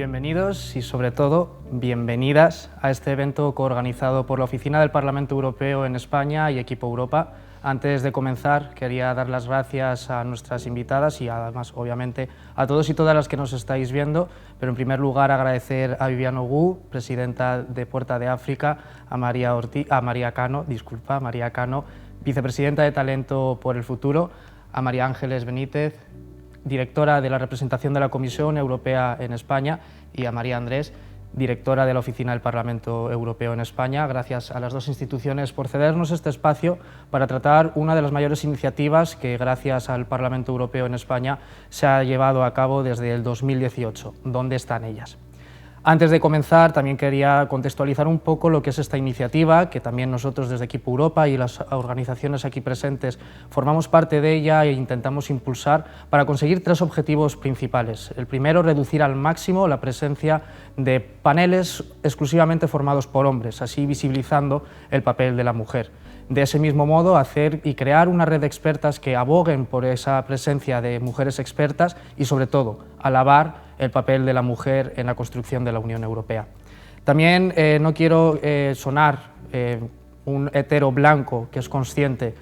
Bienvenidos y sobre todo bienvenidas a este evento coorganizado por la Oficina del Parlamento Europeo en España y Equipo Europa. Antes de comenzar quería dar las gracias a nuestras invitadas y además obviamente a todos y todas las que nos estáis viendo, pero en primer lugar agradecer a Viviane Ogu, presidenta de Puerta de África, a María Cano, vicepresidenta de Talento por el Futuro, a María Ángeles Benítez, directora de la representación de la Comisión Europea en España, y a María Andrés, directora de la Oficina del Parlamento Europeo en España. Gracias a las dos instituciones por cedernos este espacio para tratar una de las mayores iniciativas que, gracias al Parlamento Europeo en España, se ha llevado a cabo desde el 2018. ¿Dónde están ellas? Antes de comenzar, también quería contextualizar un poco lo que es esta iniciativa, que también nosotros desde Equipo Europa y las organizaciones aquí presentes formamos parte de ella e intentamos impulsar para conseguir tres objetivos principales. El primero, reducir al máximo la presencia de paneles exclusivamente formados por hombres, así visibilizando el papel de la mujer. De ese mismo modo, hacer y crear una red de expertas que aboguen por esa presencia de mujeres expertas y, sobre todo, alabar el papel de la mujer en la construcción de la Unión Europea. También no quiero sonar un hetero blanco que es consciente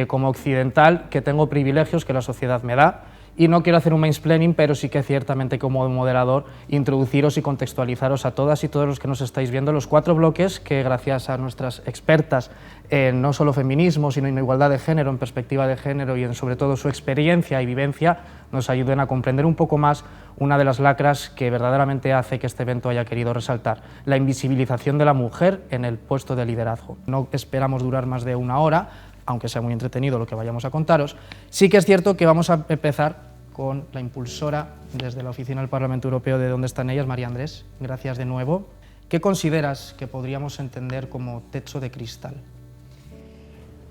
como occidental que tengo privilegios que la sociedad me da, y no quiero hacer un mansplaining, pero sí que ciertamente como moderador introduciros y contextualizaros a todas y todos los que nos estáis viendo los cuatro bloques que, gracias a nuestras expertas en no solo feminismo, sino en igualdad de género, en perspectiva de género y en sobre todo su experiencia y vivencia, nos ayuden a comprender un poco más una de las lacras que verdaderamente hace que este evento haya querido resaltar: la invisibilización de la mujer en el puesto de liderazgo. No esperamos durar más de una hora, aunque sea muy entretenido lo que vayamos a contaros. Sí que es cierto que vamos a empezar con la impulsora desde la Oficina del Parlamento Europeo de ¿Dónde están ellas? María Andrés, gracias de nuevo. ¿Qué consideras que podríamos entender como techo de cristal?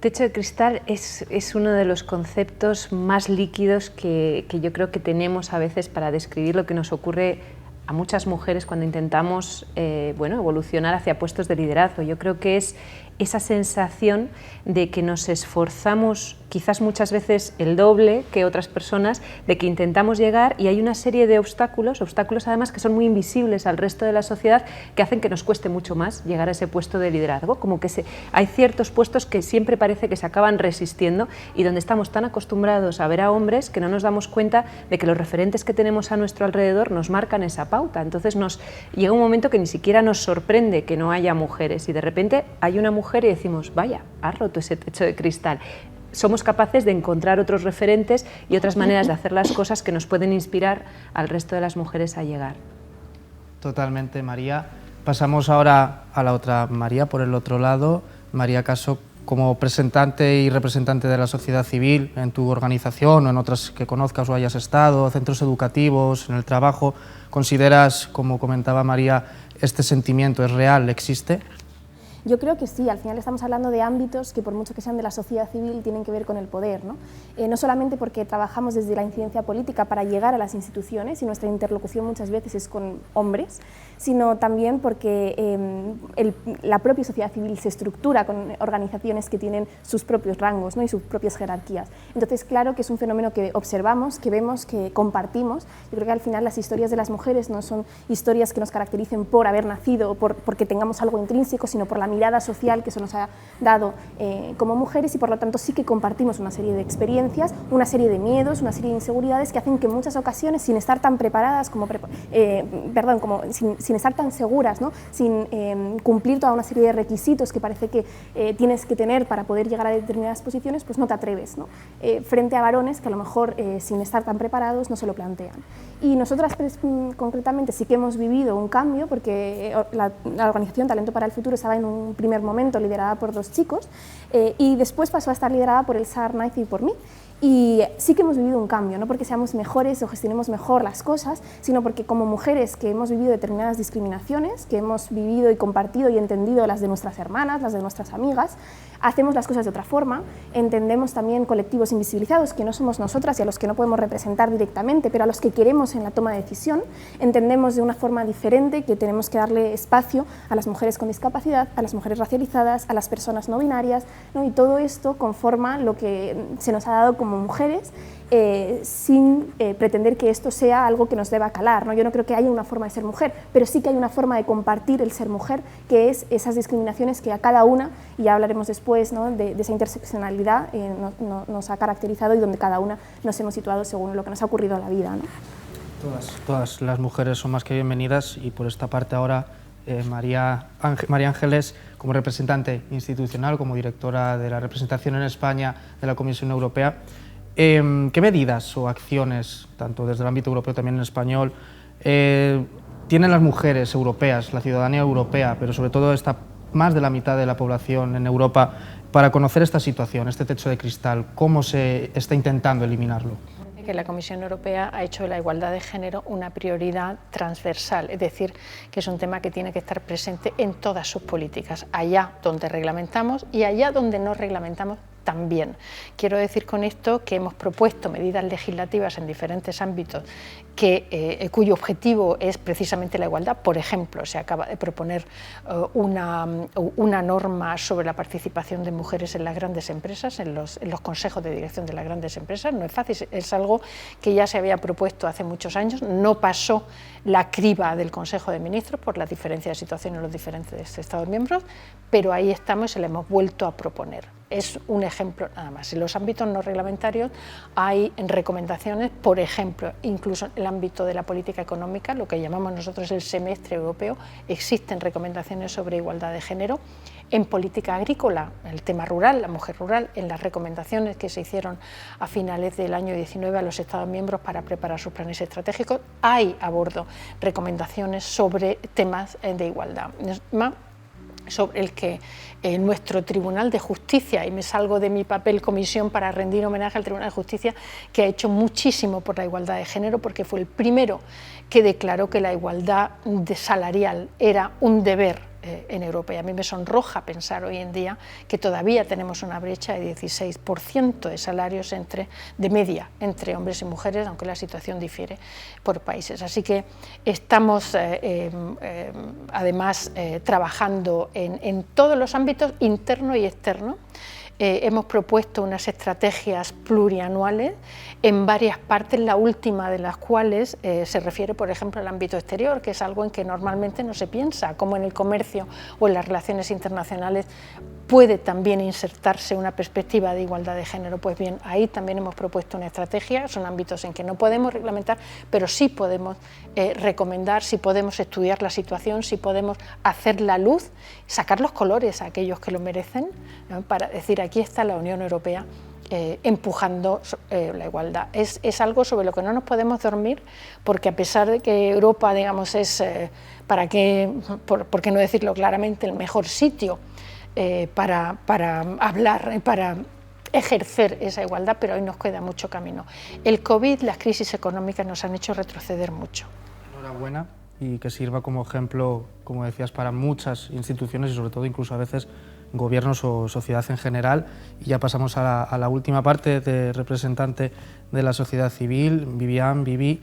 Techo de cristal es uno de los conceptos más líquidos que yo creo que tenemos a veces para describir lo que nos ocurre a muchas mujeres cuando intentamos evolucionar hacia puestos de liderazgo. Yo creo que es esa sensación de que nos esforzamos quizás muchas veces el doble que otras personas, de que intentamos llegar y hay una serie de obstáculos además que son muy invisibles al resto de la sociedad, que hacen que nos cueste mucho más llegar a ese puesto de liderazgo. Como que hay ciertos puestos que siempre parece que se acaban resistiendo y donde estamos tan acostumbrados a ver a hombres que no nos damos cuenta de que los referentes que tenemos a nuestro alrededor nos marcan esa pauta. Entonces llega un momento que ni siquiera nos sorprende que no haya mujeres y de repente hay una mujer y decimos, vaya, ha roto ese techo de cristal. Somos capaces de encontrar otros referentes y otras maneras de hacer las cosas que nos pueden inspirar al resto de las mujeres a llegar. Totalmente, María. Pasamos ahora a la otra María, por el otro lado. María Caso, como representante y representante de la sociedad civil en tu organización o en otras que conozcas o hayas estado, centros educativos, en el trabajo, ¿consideras, como comentaba María, este sentimiento es real, existe? Yo creo que sí, al final estamos hablando de ámbitos que, por mucho que sean de la sociedad civil, tienen que ver con el poder, ¿no? No solamente porque trabajamos desde la incidencia política para llegar a las instituciones y nuestra interlocución muchas veces es con hombres, sino también porque la propia sociedad civil se estructura con organizaciones que tienen sus propios rangos, ¿no? Y sus propias jerarquías. Entonces, claro que es un fenómeno que observamos, que vemos, que compartimos. Yo creo que al final las historias de las mujeres no son historias que nos caractericen por haber nacido o porque tengamos algo intrínseco, sino por la mirada social que eso nos ha dado como mujeres, y por lo tanto sí que compartimos una serie de experiencias, una serie de miedos, una serie de inseguridades que hacen que en muchas ocasiones, sin estar tan preparadas, sin estar tan seguras, ¿no? Sin cumplir toda una serie de requisitos que parece que tienes que tener para poder llegar a determinadas posiciones, pues no te atreves, ¿no? Frente a varones que a lo mejor sin estar tan preparados no se lo plantean. Y nosotras concretamente sí que hemos vivido un cambio, porque la organización Talento para el Futuro estaba en un primer momento liderada por dos chicos y después pasó a estar liderada por Elsa Arnaiz y por mí. Y sí que hemos vivido un cambio, no porque seamos mejores o gestionemos mejor las cosas, sino porque como mujeres que hemos vivido determinadas discriminaciones, que hemos vivido y compartido y entendido las de nuestras hermanas, las de nuestras amigas, hacemos las cosas de otra forma, entendemos también colectivos invisibilizados que no somos nosotras y a los que no podemos representar directamente, pero a los que queremos en la toma de decisión, entendemos de una forma diferente que tenemos que darle espacio a las mujeres con discapacidad, a las mujeres racializadas, a las personas no binarias, ¿no? Y todo esto conforma lo que se nos ha dado como mujeres sin pretender que esto sea algo que nos deba calar, ¿no? Yo no creo que haya una forma de ser mujer, pero sí que hay una forma de compartir el ser mujer, que es esas discriminaciones que a cada una, y ya hablaremos después, ¿no?, de esa interseccionalidad nos ha caracterizado y donde cada una nos hemos situado según lo que nos ha ocurrido en la vida, ¿no? Todas las mujeres son más que bienvenidas, y por esta parte ahora María Ángeles, como representante institucional, como directora de la representación en España de la Comisión Europea, ¿qué medidas o acciones, tanto desde el ámbito europeo también en español, tienen las mujeres europeas, la ciudadanía europea, pero sobre todo más de la mitad de la población en Europa, para conocer esta situación, este techo de cristal? ¿Cómo se está intentando eliminarlo? Que la Comisión Europea ha hecho de la igualdad de género una prioridad transversal, es decir, que es un tema que tiene que estar presente en todas sus políticas, allá donde reglamentamos y allá donde no reglamentamos también. Quiero decir con esto que hemos propuesto medidas legislativas en diferentes ámbitos cuyo objetivo es precisamente la igualdad. Por ejemplo, se acaba de proponer una norma sobre la participación de mujeres en las grandes empresas, en los consejos de dirección de las grandes empresas. No es fácil, es algo que ya se había propuesto hace muchos años, no pasó la criba del Consejo de Ministros por la diferencia de situación en los diferentes Estados miembros, pero ahí estamos y se la hemos vuelto a proponer. Es un ejemplo nada más. En los ámbitos no reglamentarios hay recomendaciones, por ejemplo, incluso en el ámbito de la política económica, lo que llamamos nosotros el semestre europeo, existen recomendaciones sobre igualdad de género. En política agrícola, el tema rural, la mujer rural, en las recomendaciones que se hicieron a finales del año 19 a los Estados miembros para preparar sus planes estratégicos, hay a bordo recomendaciones sobre temas de igualdad, sobre el que nuestro Tribunal de Justicia, y me salgo de mi papel comisión para rendir homenaje al Tribunal de Justicia, que ha hecho muchísimo por la igualdad de género, porque fue el primero que declaró que la igualdad salarial era un deber en Europa. Y a mí me sonroja pensar hoy en día que todavía tenemos una brecha de 16% de salarios de media entre hombres y mujeres, aunque la situación difiere por países. Así que estamos además trabajando en todos los ámbitos, interno y externo. Hemos propuesto unas estrategias plurianuales en varias partes, la última de las cuales se refiere, por ejemplo, al ámbito exterior, que es algo en que normalmente no se piensa, como en el comercio o en las relaciones internacionales puede también insertarse una perspectiva de igualdad de género. Pues bien, ahí también hemos propuesto una estrategia. Son ámbitos en que no podemos reglamentar, pero sí podemos recomendar, sí podemos estudiar la situación, sí podemos hacer la luz, sacar los colores a aquellos que lo merecen, ¿no?, para decir, aquí está la Unión Europea empujando la igualdad. Es algo sobre lo que no nos podemos dormir, porque a pesar de que Europa, digamos, es, por qué no decirlo claramente, el mejor sitio para hablar, para ejercer esa igualdad, pero hoy nos queda mucho camino. El COVID, las crisis económicas nos han hecho retroceder mucho. Enhorabuena, y que sirva como ejemplo, como decías, para muchas instituciones y sobre todo incluso a veces gobiernos o sociedad en general. Y ya pasamos a la última parte, de representante de la sociedad civil, Vivi.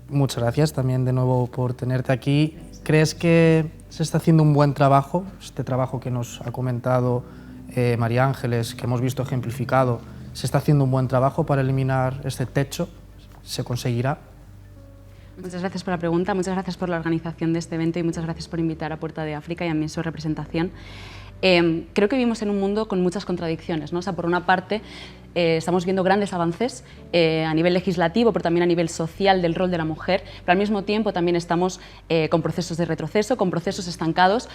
Muchas gracias también de nuevo por tenerte aquí. ¿Crees que se está haciendo un buen trabajo? Este trabajo que nos ha comentado María Ángeles, que hemos visto ejemplificado, ¿se está haciendo un buen trabajo para eliminar este techo? ¿Se conseguirá? Muchas gracias por la pregunta, muchas gracias por la organización de este evento y muchas gracias por invitar a Puerta de África y a mí en su representación. Creo que vivimos en un mundo con muchas contradicciones, ¿no? O sea, por una parte, estamos viendo grandes avances a nivel legislativo, pero también a nivel social del rol de la mujer, pero al mismo tiempo también estamos con procesos de retroceso, con procesos estancados,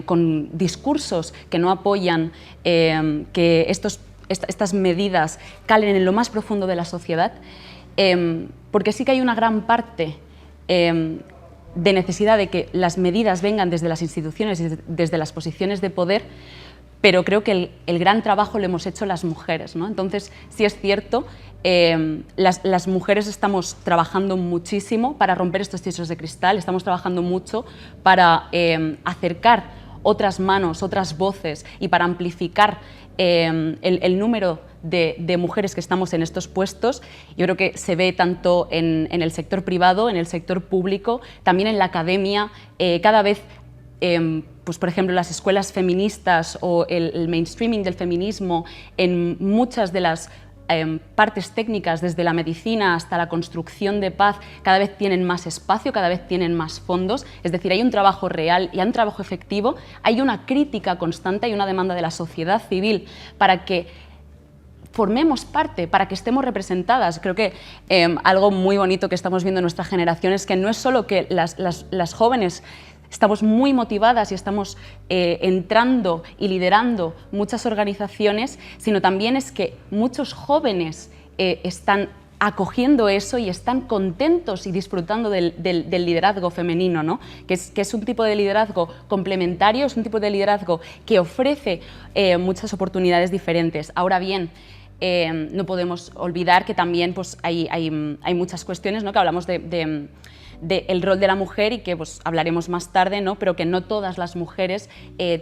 con discursos que no apoyan que estas medidas calen en lo más profundo de la sociedad, porque sí que hay una gran parte de necesidad de que las medidas vengan desde las instituciones y desde las posiciones de poder, pero creo que el gran trabajo lo hemos hecho las mujeres, ¿no? Entonces, sí es cierto, las mujeres estamos trabajando muchísimo para romper estos techos de cristal, estamos trabajando mucho para acercar otras manos, otras voces y para amplificar el número de mujeres que estamos en estos puestos. Yo creo que se ve tanto en el sector privado, en el sector público, también en la academia, cada vez, pues por ejemplo, las escuelas feministas o el mainstreaming del feminismo en muchas de las partes técnicas, desde la medicina hasta la construcción de paz, cada vez tienen más espacio, cada vez tienen más fondos. Es decir, hay un trabajo real y hay un trabajo efectivo, hay una crítica constante, hay una demanda de la sociedad civil para que formemos parte, para que estemos representadas. Creo que algo muy bonito que estamos viendo en nuestra generación es que no es solo que las jóvenes estamos muy motivadas y estamos entrando y liderando muchas organizaciones, sino también es que muchos jóvenes están acogiendo eso y están contentos y disfrutando del liderazgo femenino, ¿no? que es un tipo de liderazgo complementario, es un tipo de liderazgo que ofrece muchas oportunidades diferentes. Ahora bien, no podemos olvidar que también pues, hay muchas cuestiones, ¿no? que hablamos del rol de la mujer y que pues, hablaremos más tarde, ¿no? pero que no todas las mujeres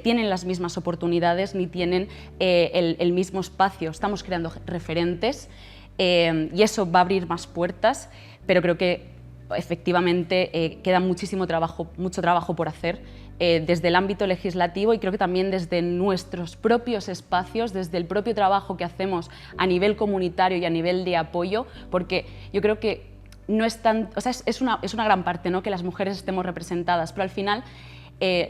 tienen las mismas oportunidades ni tienen el mismo espacio. Estamos creando referentes y eso va a abrir más puertas, pero creo que efectivamente queda mucho trabajo por hacer desde el ámbito legislativo y creo que también desde nuestros propios espacios, desde el propio trabajo que hacemos a nivel comunitario y a nivel de apoyo, porque yo creo que no es tan, o sea, es una gran parte, ¿no? que las mujeres estemos representadas, pero al final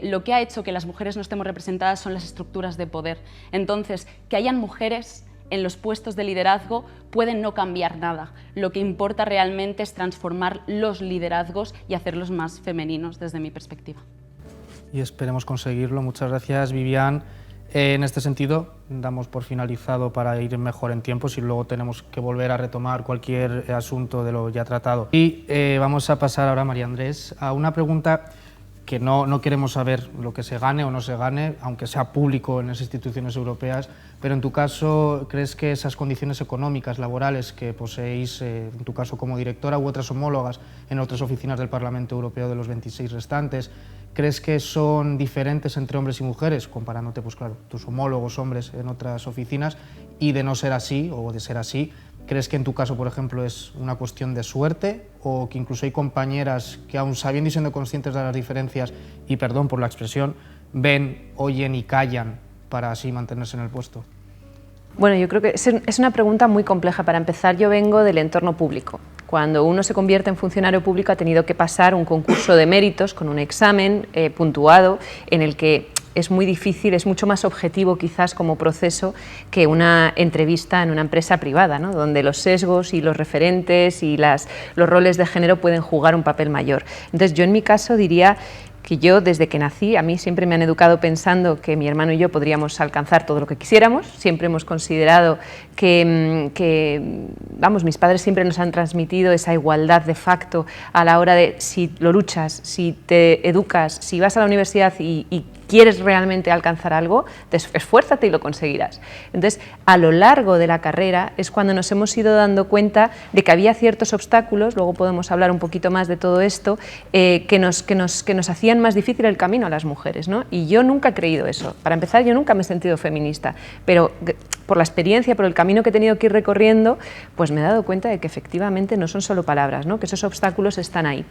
lo que ha hecho que las mujeres no estemos representadas son las estructuras de poder. Entonces, que hayan mujeres en los puestos de liderazgo pueden no cambiar nada. Lo que importa realmente es transformar los liderazgos y hacerlos más femeninos desde mi perspectiva. Y esperemos conseguirlo. Muchas gracias, Vivian. En este sentido, damos por finalizado para ir mejor en tiempos y luego tenemos que volver a retomar cualquier asunto de lo ya tratado. Y vamos a pasar ahora, María Andrés, a una pregunta que no queremos saber lo que se gane o no se gane, aunque sea público en las instituciones europeas, pero en tu caso, ¿crees que esas condiciones económicas, laborales que poseéis, en tu caso como directora u otras homólogas en otras oficinas del Parlamento Europeo de los 26 restantes, ¿crees que son diferentes entre hombres y mujeres, comparándote, pues claro, tus homólogos hombres en otras oficinas? Y de no ser así, o de ser así, ¿crees que en tu caso, por ejemplo, es una cuestión de suerte o que incluso hay compañeras que, aun sabiendo y siendo conscientes de las diferencias, y perdón por la expresión, ven, oyen y callan para así mantenerse en el puesto? Bueno, yo creo que es una pregunta muy compleja. Para empezar, yo vengo del entorno público. Cuando uno se convierte en funcionario público ha tenido que pasar un concurso de méritos con un examen puntuado en el que es muy difícil, es mucho más objetivo quizás como proceso que una entrevista en una empresa privada, ¿no? Donde los sesgos y los referentes y los roles de género pueden jugar un papel mayor. Entonces yo en mi caso diría que yo desde que nací, a mí siempre me han educado pensando que mi hermano y yo podríamos alcanzar todo lo que quisiéramos. Siempre hemos considerado vamos, mis padres siempre nos han transmitido esa igualdad de facto a la hora de si lo luchas, si te educas, si vas a la universidad y quieres realmente alcanzar algo, esfuérzate y lo conseguirás. Entonces, a lo largo de la carrera es cuando nos hemos ido dando cuenta de que había ciertos obstáculos, luego podemos hablar un poquito más de todo esto, que nos hacían más difícil el camino a las mujeres, ¿no? Y yo nunca he creído eso. Para empezar, yo nunca me he sentido feminista, pero por la experiencia, por el camino que he tenido que ir recorriendo, pues me he dado cuenta de que efectivamente no son solo palabras, ¿no? Que esos obstáculos están ahí.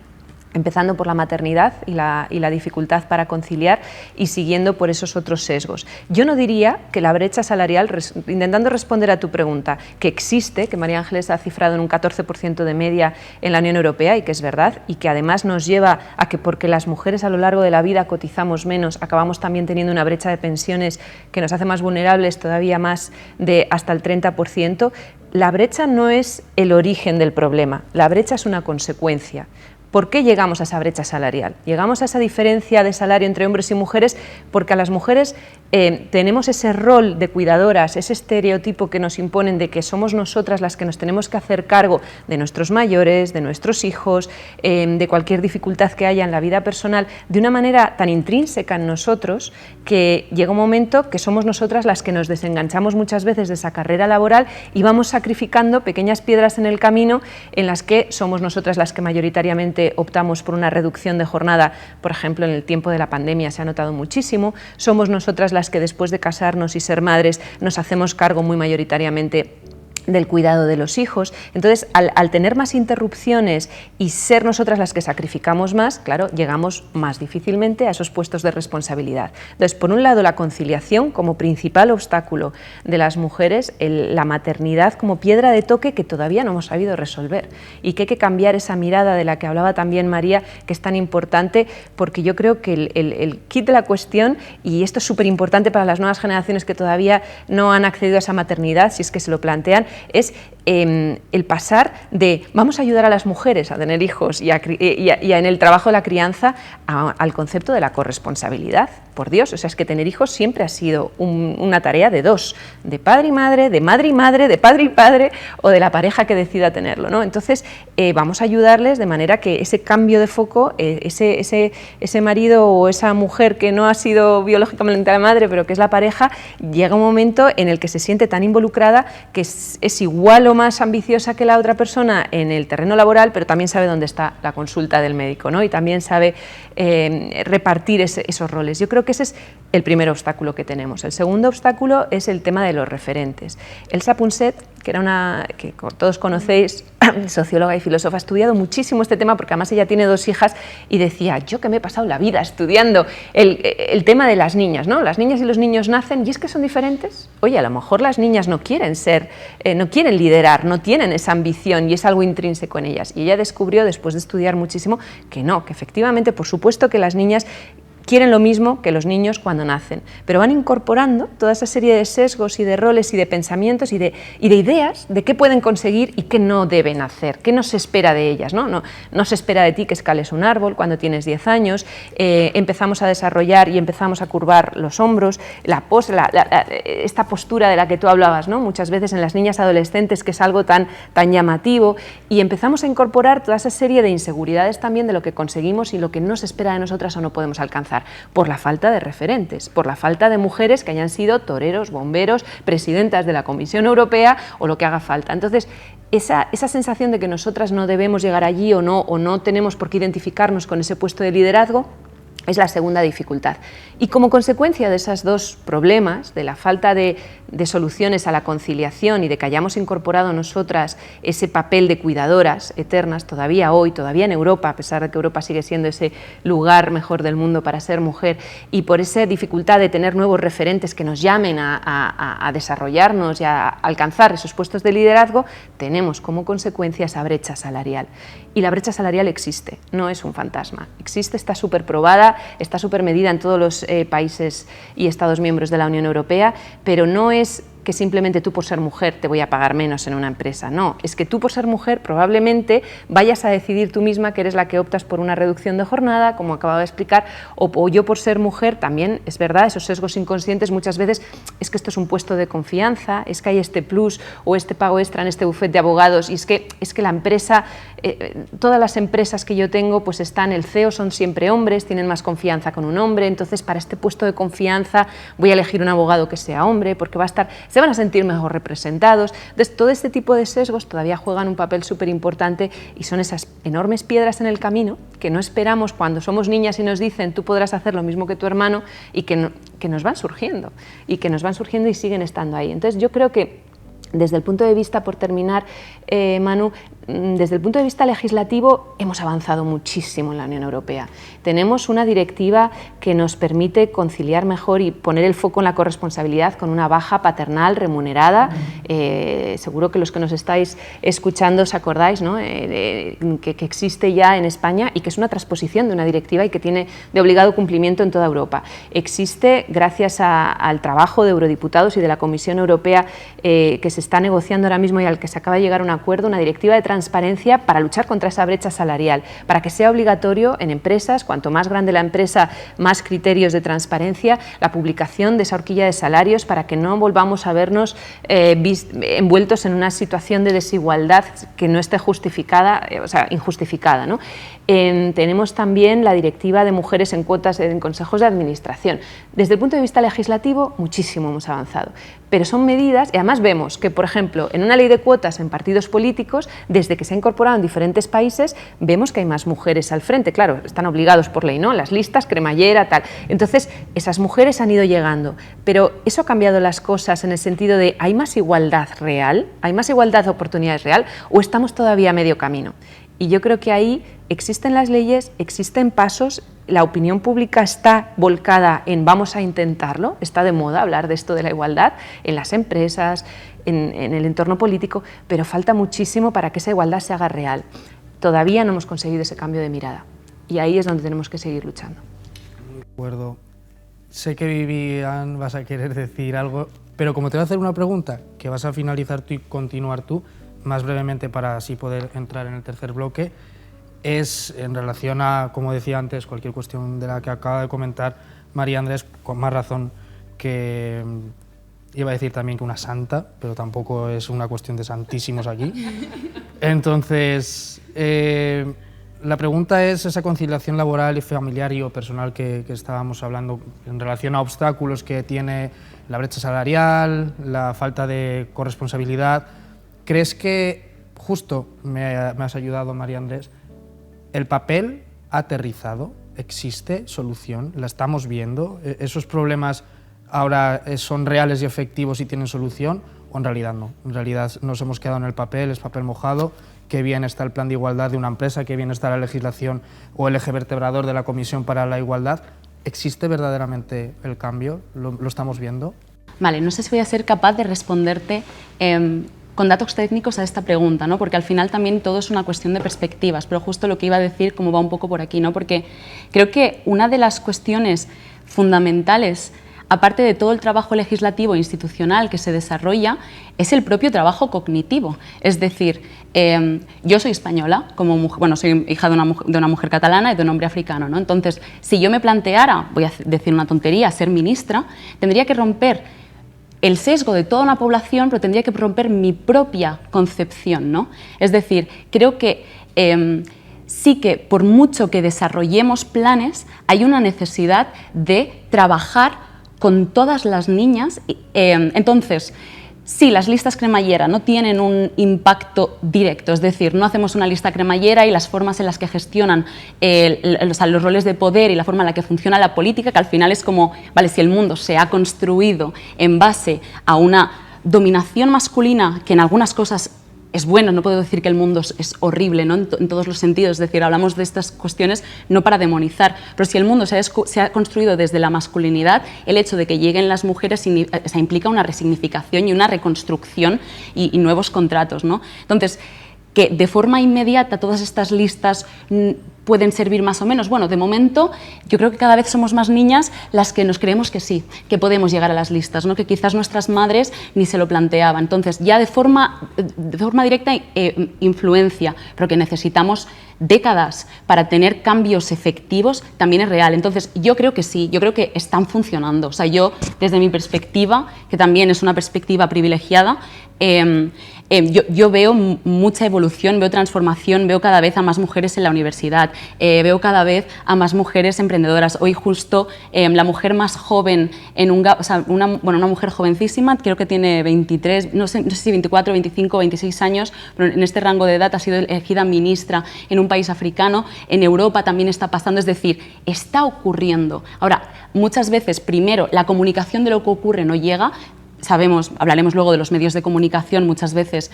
Empezando por la maternidad y la dificultad para conciliar y siguiendo por esos otros sesgos. Yo no diría que la brecha salarial, intentando responder a tu pregunta, que existe, que María Ángeles ha cifrado en un 14% de media en la Unión Europea y que es verdad, y que además nos lleva a que porque las mujeres a lo largo de la vida cotizamos menos, acabamos también teniendo una brecha de pensiones que nos hace más vulnerables, todavía más de hasta el 30%, la brecha no es el origen del problema, la brecha es una consecuencia. ¿Por qué llegamos a esa brecha salarial? Llegamos a esa diferencia de salario entre hombres y mujeres porque a las mujeres tenemos ese rol de cuidadoras, ese estereotipo que nos imponen de que somos nosotras las que nos tenemos que hacer cargo de nuestros mayores, de nuestros hijos, de cualquier dificultad que haya en la vida personal, de una manera tan intrínseca en nosotros que llega un momento que somos nosotras las que nos desenganchamos muchas veces de esa carrera laboral y vamos sacrificando pequeñas piedras en el camino en las que somos nosotras las que mayoritariamente optamos por una reducción de jornada. Por ejemplo, en el tiempo de la pandemia se ha notado muchísimo. Somos nosotras las que después de casarnos y ser madres nos hacemos cargo muy mayoritariamente del cuidado de los hijos. Entonces, al tener más interrupciones y ser nosotras las que sacrificamos más, claro, llegamos más difícilmente a esos puestos de responsabilidad. Entonces, por un lado, la conciliación como principal obstáculo de las mujeres, la maternidad como piedra de toque que todavía no hemos sabido resolver y que hay que cambiar esa mirada de la que hablaba también María, que es tan importante, porque yo creo que el kit de la cuestión, y esto es súper importante para las nuevas generaciones que todavía no han accedido a esa maternidad, si es que se lo plantean, es el pasar de vamos a ayudar a las mujeres a tener hijos y en el trabajo de la crianza al concepto de la corresponsabilidad. Por Dios, o sea, es que tener hijos siempre ha sido una tarea de dos, de padre y madre, de madre y madre, de padre y padre o de la pareja que decida tenerlo, ¿no? Entonces, vamos a ayudarles de manera que ese cambio de foco, ese marido o esa mujer que no ha sido biológicamente la madre, pero que es la pareja, llega un momento en el que se siente tan involucrada que es igual o más ambiciosa que la otra persona en el terreno laboral, pero también sabe dónde está la consulta del médico, ¿no? Y también sabe repartir esos roles. Yo creo que ese es el primer obstáculo que tenemos. El segundo obstáculo es el tema de los referentes. Elsa Punset, que era una que todos conocéis, socióloga y filósofa, ha estudiado muchísimo este tema porque además ella tiene 2 hijas y decía, yo que me he pasado la vida estudiando el tema de las niñas, ¿no? Las niñas y los niños nacen y es que son diferentes. Oye, a lo mejor las niñas no quieren ser, no quieren liderar, no tienen esa ambición y es algo intrínseco en ellas. Y ella descubrió, después de estudiar muchísimo, que no, que efectivamente, por supuesto que las niñas quieren lo mismo que los niños cuando nacen, pero van incorporando toda esa serie de sesgos y de roles y de pensamientos y de ideas de qué pueden conseguir y qué no deben hacer, qué no se espera de ellas, ¿no? No se espera de ti que escales un árbol cuando tienes 10 años, empezamos a desarrollar y empezamos a curvar los hombros, esta postura de la que tú hablabas, ¿no? Muchas veces en las niñas adolescentes, que es algo tan llamativo, y empezamos a incorporar toda esa serie de inseguridades también de lo que conseguimos y lo que no se espera de nosotras o no podemos alcanzar. Por la falta de referentes, por la falta de mujeres que hayan sido toreros, bomberos, presidentas de la Comisión Europea o lo que haga falta. Entonces, esa sensación de que nosotras no debemos llegar allí o no tenemos por qué identificarnos con ese puesto de liderazgo es la segunda dificultad. Y como consecuencia de esos 2 problemas, de la falta de soluciones a la conciliación y de que hayamos incorporado nosotras ese papel de cuidadoras eternas, todavía hoy, todavía en Europa, a pesar de que Europa sigue siendo ese lugar mejor del mundo para ser mujer, y por esa dificultad de tener nuevos referentes que nos llamen a desarrollarnos y a alcanzar esos puestos de liderazgo, tenemos como consecuencia esa brecha salarial. Y la brecha salarial existe, no es un fantasma, existe, está súper probada, está súper medida en todos los países y Estados miembros de la Unión Europea, pero no es que simplemente tú por ser mujer te voy a pagar menos en una empresa, no, es que tú por ser mujer probablemente vayas a decidir tú misma que eres la que optas por una reducción de jornada, como acababa de explicar, o yo por ser mujer también, es verdad, esos sesgos inconscientes muchas veces es que esto es un puesto de confianza, es que hay este plus o este pago extra en este bufete de abogados y es que la empresa, todas las empresas que yo tengo pues están, el CEO son siempre hombres, tienen más confianza con un hombre, entonces para este puesto de confianza voy a elegir un abogado que sea hombre porque va a estar, se van a sentir mejor representados. Entonces, todo este tipo de sesgos todavía juegan un papel súper importante y son esas enormes piedras en el camino que no esperamos cuando somos niñas y nos dicen tú podrás hacer lo mismo que tu hermano y que nos van surgiendo y siguen estando ahí. Entonces, yo creo que desde el punto de vista, por terminar, Manu, desde el punto de vista legislativo hemos avanzado muchísimo en la Unión Europea. Tenemos una directiva que nos permite conciliar mejor y poner el foco en la corresponsabilidad con una baja paternal remunerada. Seguro que los que nos estáis escuchando os acordáis, ¿no? Que existe ya en España y que es una transposición de una directiva y que tiene de obligado cumplimiento en toda Europa. Existe, gracias al trabajo de eurodiputados y de la Comisión Europea que se está negociando ahora mismo y al que se acaba de llegar a un acuerdo, una directiva de transparencia para luchar contra esa brecha salarial, para que sea obligatorio en empresas, cuanto más grande la empresa, más criterios de transparencia, la publicación de esa horquilla de salarios para que no volvamos a vernos envueltos en una situación de desigualdad que no esté justificada, o sea, injustificada, ¿no? Tenemos también la directiva de mujeres en cuotas en consejos de administración. Desde el punto de vista legislativo, muchísimo hemos avanzado, pero son medidas, y además vemos que, por ejemplo, en una ley de cuotas en partidos políticos, desde que se ha incorporado en diferentes países, vemos que hay más mujeres al frente. Claro, están obligados por ley, ¿no? Las listas, cremallera, tal. Entonces, esas mujeres han ido llegando. Pero ¿eso ha cambiado las cosas en el sentido de ¿hay más igualdad real? ¿Hay más igualdad de oportunidades real? ¿O estamos todavía a medio camino? Y yo creo que ahí existen las leyes, existen pasos, la opinión pública está volcada en vamos a intentarlo, está de moda hablar de esto de la igualdad en las empresas, en el entorno político, pero falta muchísimo para que esa igualdad se haga real. Todavía no hemos conseguido ese cambio de mirada y ahí es donde tenemos que seguir luchando. De acuerdo. Sé que Vivian vas a querer decir algo, pero como te voy a hacer una pregunta que vas a finalizar tú y continuar tú, más brevemente para así poder entrar en el tercer bloque, es en relación a, como decía antes, cualquier cuestión de la que acaba de comentar María Andrés, con más razón que iba a decir también que una santa, pero tampoco es una cuestión de santísimos aquí. Entonces, la pregunta es esa conciliación laboral y familiar y o personal que estábamos hablando en relación a obstáculos que tiene la brecha salarial, la falta de corresponsabilidad. ¿Crees que, justo me has ayudado María Andrés, el papel ha aterrizado? ¿Existe solución? ¿La estamos viendo? ¿Esos problemas ahora son reales y efectivos y tienen solución? ¿O en realidad no? En realidad nos hemos quedado en el papel, es papel mojado. Qué bien está el plan de igualdad de una empresa, qué bien está la legislación o el eje vertebrador de la Comisión para la Igualdad. ¿Existe verdaderamente el cambio? ¿Lo estamos viendo? Vale, no sé si voy a ser capaz de responderte con datos técnicos a esta pregunta, ¿no? Porque al final también todo es una cuestión de perspectivas, pero justo lo que iba a decir como va un poco por aquí, ¿no? Porque creo que una de las cuestiones fundamentales, aparte de todo el trabajo legislativo e institucional que se desarrolla, es el propio trabajo cognitivo. Es decir, yo soy española, como mujer, bueno, soy hija de una mujer catalana y de un hombre africano, ¿no? Entonces, si yo me planteara, voy a decir una tontería, ser ministra, tendría que romper el sesgo de toda una población, pero tendría que romper mi propia concepción, ¿no? Es decir, creo que sí que por mucho que desarrollemos planes, hay una necesidad de trabajar con todas las niñas. Entonces, sí, las listas cremallera no tienen un impacto directo, es decir, no hacemos una lista cremallera y las formas en las que gestionan los roles de poder y la forma en la que funciona la política, que al final es como, vale, si el mundo se ha construido en base a una dominación masculina, que en algunas cosas es bueno, no puedo decir que el mundo es horrible, ¿no? En todos los sentidos, es decir, hablamos de estas cuestiones no para demonizar, pero si el mundo se ha construido desde la masculinidad, el hecho de que lleguen las mujeres implica una resignificación y una reconstrucción y nuevos contratos, ¿no? Entonces, que de forma inmediata todas estas listas pueden servir más o menos. Bueno, de momento yo creo que cada vez somos más niñas las que nos creemos que sí, que podemos llegar a las listas, ¿no? Que quizás nuestras madres ni se lo planteaban. Entonces ya de forma directa influencia, pero que necesitamos décadas para tener cambios efectivos también es real. Entonces yo creo que sí, yo creo que están funcionando. O sea, yo desde mi perspectiva, que también es una perspectiva privilegiada, yo veo mucha evolución, veo transformación, veo cada vez a más mujeres en la universidad, veo cada vez a más mujeres emprendedoras. Hoy justo la mujer más joven, una mujer jovencísima, creo que tiene 23, no sé si 24, 25, 26 años, pero en este rango de edad ha sido elegida ministra en un país africano. En Europa también está pasando, es decir, está ocurriendo. Ahora, muchas veces, primero, la comunicación de lo que ocurre no llega. Sabemos, hablaremos luego de los medios de comunicación, muchas veces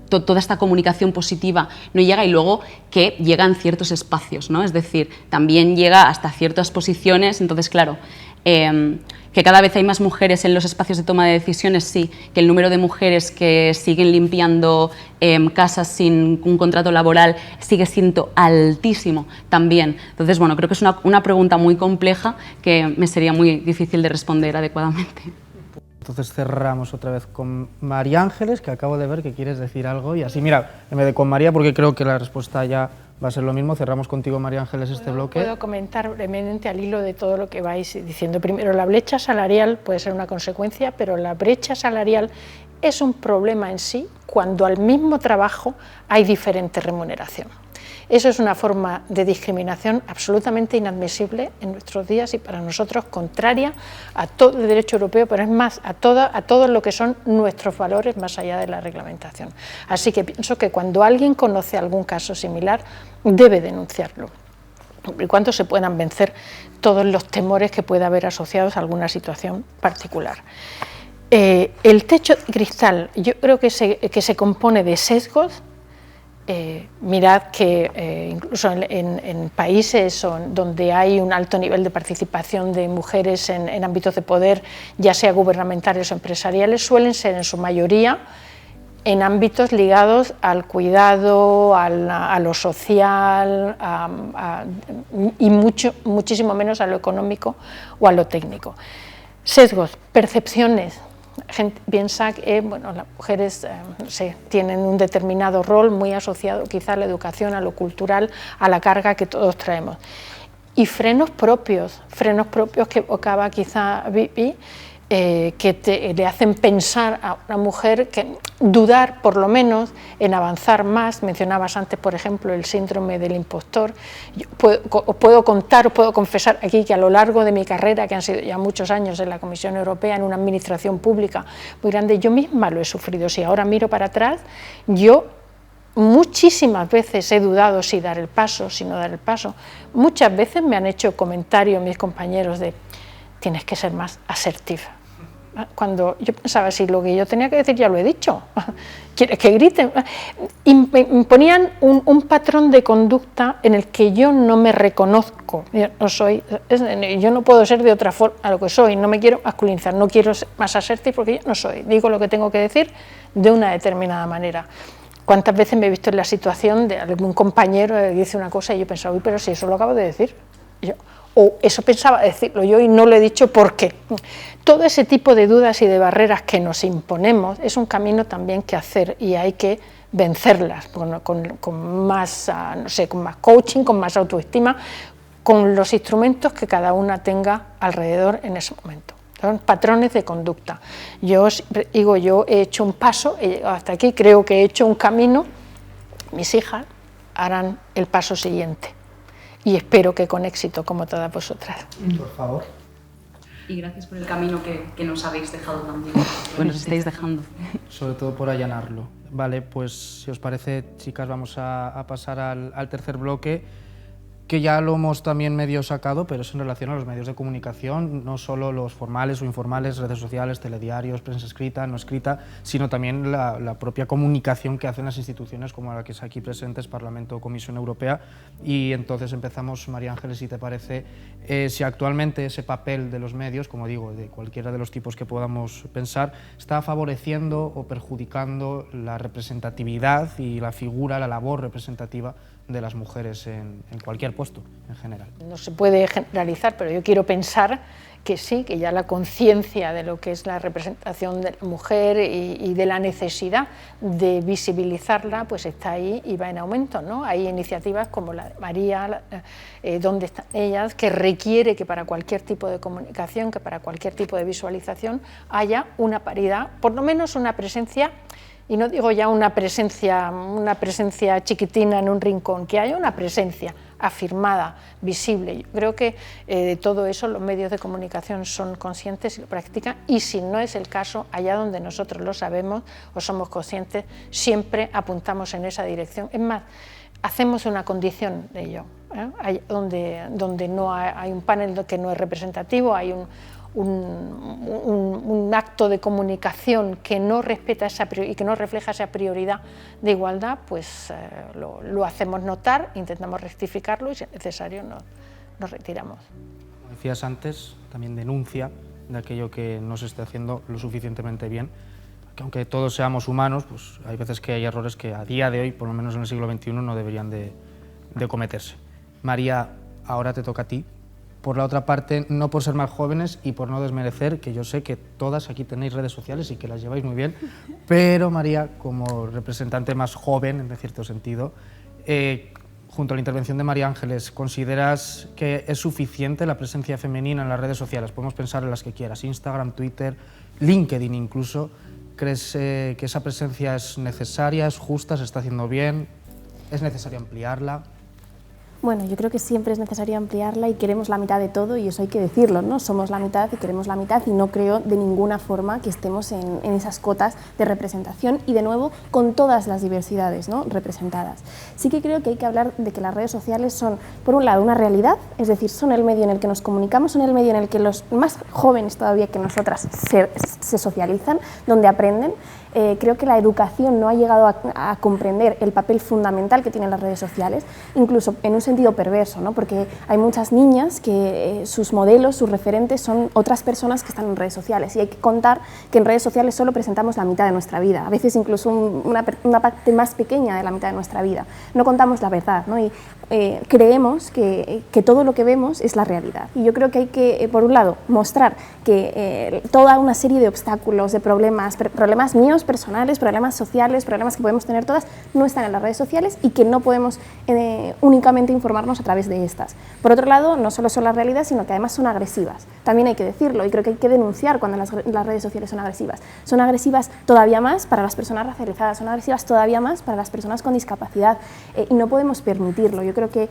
toda esta comunicación positiva no llega y luego que llega en ciertos espacios, ¿no? Es decir, también llega hasta ciertas posiciones, entonces claro, que cada vez hay más mujeres en los espacios de toma de decisiones, sí, que el número de mujeres que siguen limpiando casas sin un contrato laboral sigue siendo altísimo también. Entonces, bueno, creo que es una pregunta muy compleja que me sería muy difícil de responder adecuadamente. Entonces cerramos otra vez con María Ángeles, que acabo de ver que quieres decir algo, y así, mira, en vez de con María, porque creo que la respuesta ya va a ser lo mismo, cerramos contigo, María Ángeles, este bloque. Puedo comentar brevemente al hilo de todo lo que vais diciendo. Primero, la brecha salarial puede ser una consecuencia, pero la brecha salarial es un problema en sí cuando al mismo trabajo hay diferente remuneración. Eso es una forma de discriminación absolutamente inadmisible en nuestros días y para nosotros contraria a todo el derecho europeo, pero es más, a todo lo que son nuestros valores más allá de la reglamentación. Así que pienso que cuando alguien conoce algún caso similar, debe denunciarlo, y cuando se puedan vencer todos los temores que pueda haber asociados a alguna situación particular. El techo de cristal, yo creo que se compone de sesgos. Mirad que incluso en países donde hay un alto nivel de participación de mujeres en ámbitos de poder, ya sea gubernamentales o empresariales, suelen ser en su mayoría en ámbitos ligados al cuidado, a lo social y muchísimo menos a lo económico o a lo técnico. Sesgos, percepciones. La gente piensa que bueno, las mujeres tienen un determinado rol muy asociado quizá a la educación, a lo cultural, a la carga que todos traemos. Y frenos propios que evocaba quizá Vivi, que le hacen pensar a una mujer que dudar por lo menos en avanzar más. Mencionabas antes, por ejemplo, el síndrome del impostor. Yo puedo confesar aquí que a lo largo de mi carrera, que han sido ya muchos años en la Comisión Europea, en una administración pública muy grande, yo misma lo he sufrido. Si ahora miro para atrás, yo muchísimas veces he dudado si dar el paso, si no dar el paso. Muchas veces me han hecho comentarios mis compañeros de tienes que ser más asertiva. Cuando yo pensaba, si lo que yo tenía que decir ya lo he dicho, ¿quieres que grite? Imponían un patrón de conducta en el que yo no me reconozco, yo no puedo ser de otra forma a lo que soy, no me quiero masculinizar, no quiero ser más asertiva porque yo no soy, digo lo que tengo que decir de una determinada manera. ¿Cuántas veces me he visto en la situación de algún compañero que dice una cosa y yo pensaba, uy, pero si eso lo acabo de decir yo? O eso pensaba decirlo yo y no lo he dicho, ¿por qué? Todo ese tipo de dudas y de barreras que nos imponemos es un camino también que hacer y hay que vencerlas con más, no sé, con más coaching, con más autoestima, con los instrumentos que cada una tenga alrededor en ese momento. Son patrones de conducta. Yo digo, yo he hecho un paso, he llegado hasta aquí, creo que he hecho un camino, mis hijas harán el paso siguiente. Y espero que con éxito, como todas vosotras. Por favor. Y gracias por el camino que nos habéis dejado también. Bueno, nos estáis dejando. Sobre todo por allanarlo. Vale, pues si os parece, chicas, vamos a pasar al tercer bloque, que ya lo hemos también medio sacado, pero es en relación a los medios de comunicación, no solo los formales o informales, redes sociales, telediarios, prensa escrita, no escrita, sino también la propia comunicación que hacen las instituciones como la que es aquí presentes, Parlamento o Comisión Europea. Y entonces empezamos, María Ángeles, si te parece, si actualmente ese papel de los medios, como digo, de cualquiera de los tipos que podamos pensar, está favoreciendo o perjudicando la representatividad y la figura, la labor representativa de las mujeres en cualquier puesto en general. No se puede generalizar, pero yo quiero pensar que sí, que ya la conciencia de lo que es la representación de la mujer y de la necesidad de visibilizarla, pues está ahí y va en aumento, ¿no? Hay iniciativas como la de María, ¿dónde están ellas?, que requiere que para cualquier tipo de comunicación, que para cualquier tipo de visualización haya una paridad, por lo menos una presencia. Y no digo ya una presencia chiquitina en un rincón, que haya una presencia afirmada, visible. Yo creo que de todo eso los medios de comunicación son conscientes y lo practican, y si no es el caso, allá donde nosotros lo sabemos o somos conscientes, siempre apuntamos en esa dirección. Es más, hacemos una condición de ello, ¿eh? Donde no hay un panel que no es representativo, hay un acto de comunicación que no respeta y que no refleja esa prioridad de igualdad, pues lo hacemos notar, intentamos rectificarlo y si es necesario nos retiramos. Como decías antes, también denuncia de aquello que no se esté haciendo lo suficientemente bien, que aunque todos seamos humanos, pues hay veces que hay errores que a día de hoy, por lo menos en el siglo XXI, no deberían de cometerse. María, ahora te toca a ti. Por la otra parte, no por ser más jóvenes y por no desmerecer, que yo sé que todas aquí tenéis redes sociales y que las lleváis muy bien, pero María, como representante más joven, en cierto sentido, junto a la intervención de María Ángeles, ¿consideras que es suficiente la presencia femenina en las redes sociales? Podemos pensar en las que quieras, Instagram, Twitter, LinkedIn incluso. ¿Crees que esa presencia es necesaria, es justa, se está haciendo bien? ¿Es necesario ampliarla? Bueno, yo creo que siempre es necesario ampliarla y queremos la mitad de todo, y eso hay que decirlo, ¿no? Somos la mitad y queremos la mitad, y no creo de ninguna forma que estemos en esas cotas de representación, y de nuevo con todas las diversidades, ¿no?, representadas. Sí que creo que hay que hablar de que las redes sociales son, por un lado, una realidad, es decir, son el medio en el que nos comunicamos, son el medio en el que los más jóvenes todavía que nosotras se socializan, donde aprenden. Creo que la educación no ha llegado a comprender el papel fundamental que tienen las redes sociales, incluso en un sentido perverso, ¿no?, porque hay muchas niñas que sus modelos, sus referentes son otras personas que están en redes sociales, y hay que contar que en redes sociales solo presentamos la mitad de nuestra vida, a veces incluso una parte más pequeña de la mitad de nuestra vida. No contamos la verdad, ¿no? Y creemos que todo lo que vemos es la realidad. Y yo creo que hay que, por un lado, mostrar que toda una serie de obstáculos, de problemas míos personales, problemas sociales, problemas que podemos tener todas, no están en las redes sociales, y que no podemos únicamente informarnos a través de estas. Por otro lado, no solo son las realidades, sino que además son agresivas. También hay que decirlo, y creo que hay que denunciar cuando las redes sociales son agresivas. Son agresivas todavía más para las personas racializadas, son agresivas todavía más para las personas con discapacidad, y no podemos permitirlo. Yo creo que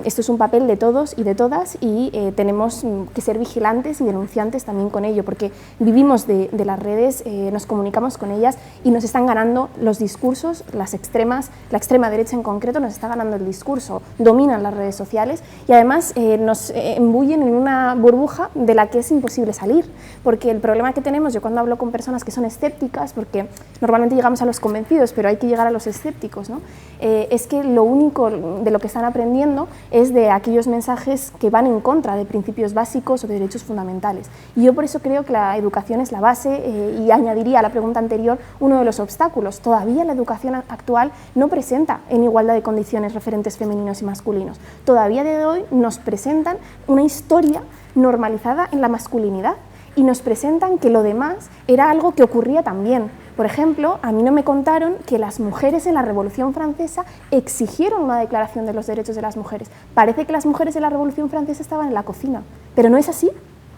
esto es un papel de todos y de todas, y tenemos que ser vigilantes y denunciantes también con ello, porque vivimos de las redes, nos comunicamos con ellas, y nos están ganando los discursos, las extremas, la extrema derecha en concreto nos está ganando el discurso, dominan las redes sociales, y además nos embullen en una burbuja de la que es imposible salir, porque el problema que tenemos, yo cuando hablo con personas que son escépticas, porque normalmente llegamos a los convencidos, pero hay que llegar a los escépticos, ¿no?, es que lo único de lo que están aprendiendo es de aquellos mensajes que van en contra de principios básicos o de derechos fundamentales. Y yo por eso creo que la educación es la base, y añadiría a la pregunta anterior uno de los obstáculos. Todavía la educación actual no presenta en igualdad de condiciones referentes femeninos y masculinos. Todavía de hoy nos presentan una historia normalizada en la masculinidad, y nos presentan que lo demás era algo que ocurría también. Por ejemplo, a mí no me contaron que las mujeres en la Revolución Francesa exigieron una declaración de los derechos de las mujeres. Parece que las mujeres en la Revolución Francesa estaban en la cocina, pero no es así.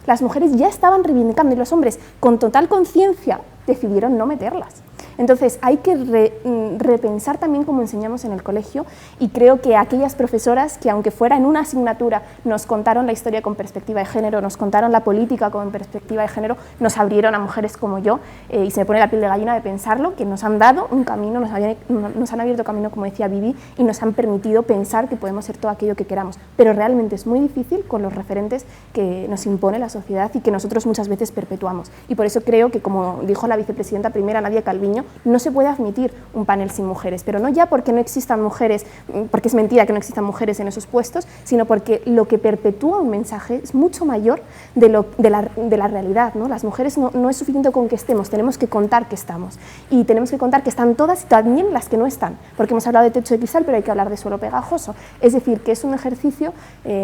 Las mujeres ya estaban reivindicando, y los hombres, con total conciencia, decidieron no meterlas. Entonces hay que repensar también cómo enseñamos en el colegio, y creo que aquellas profesoras que, aunque fuera en una asignatura, nos contaron la historia con perspectiva de género, nos contaron la política con perspectiva de género, nos abrieron a mujeres como yo, y se me pone la piel de gallina de pensarlo, que nos han dado un camino, nos han abierto camino, como decía Vivi, y nos han permitido pensar que podemos ser todo aquello que queramos, pero realmente es muy difícil con los referentes que nos impone la sociedad y que nosotros muchas veces perpetuamos, y por eso creo que, como dijo la vicepresidenta primera, Nadia Calviño, no se puede admitir un panel sin mujeres, pero no ya porque no existan mujeres, porque es mentira que no existan mujeres en esos puestos, sino porque lo que perpetúa un mensaje es mucho mayor de la realidad, ¿no? Las mujeres no es suficiente con que estemos, tenemos que contar que estamos, y tenemos que contar que están todas, y también las que no están, porque hemos hablado de techo de cristal, pero hay que hablar de suelo pegajoso. Es decir, que es un ejercicio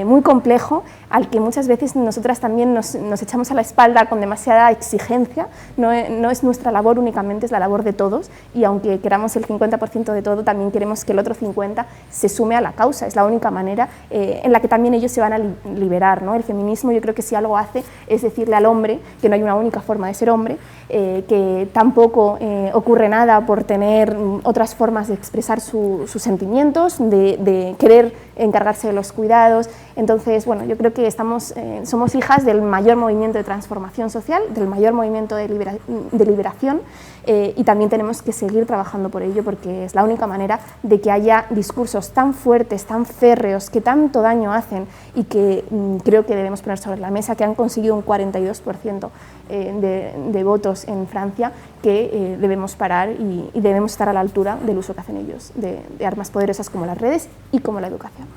muy complejo, al que muchas veces nosotras también nos echamos a la espalda con demasiada exigencia. No es nuestra labor únicamente, es la labor de todos, y aunque queramos el 50% de todo, también queremos que el otro 50% se sume a la causa. Es la única manera en la que también ellos se van a liberar, ¿no? El feminismo, yo creo que si algo hace es decirle al hombre que no hay una única forma de ser hombre, que tampoco ocurre nada por tener otras formas de expresar sus sentimientos, de querer encargarse de los cuidados. Entonces, bueno, yo creo que somos hijas del mayor movimiento de transformación social, del mayor movimiento de liberación, y también tenemos que seguir trabajando por ello, porque es la única manera de que haya discursos tan fuertes, tan férreos, que tanto daño hacen, y que creo que debemos poner sobre la mesa, que han conseguido un 42% de votos en Francia, que debemos parar y debemos estar a la altura del uso que hacen ellos de armas poderosas como las redes y como la educación.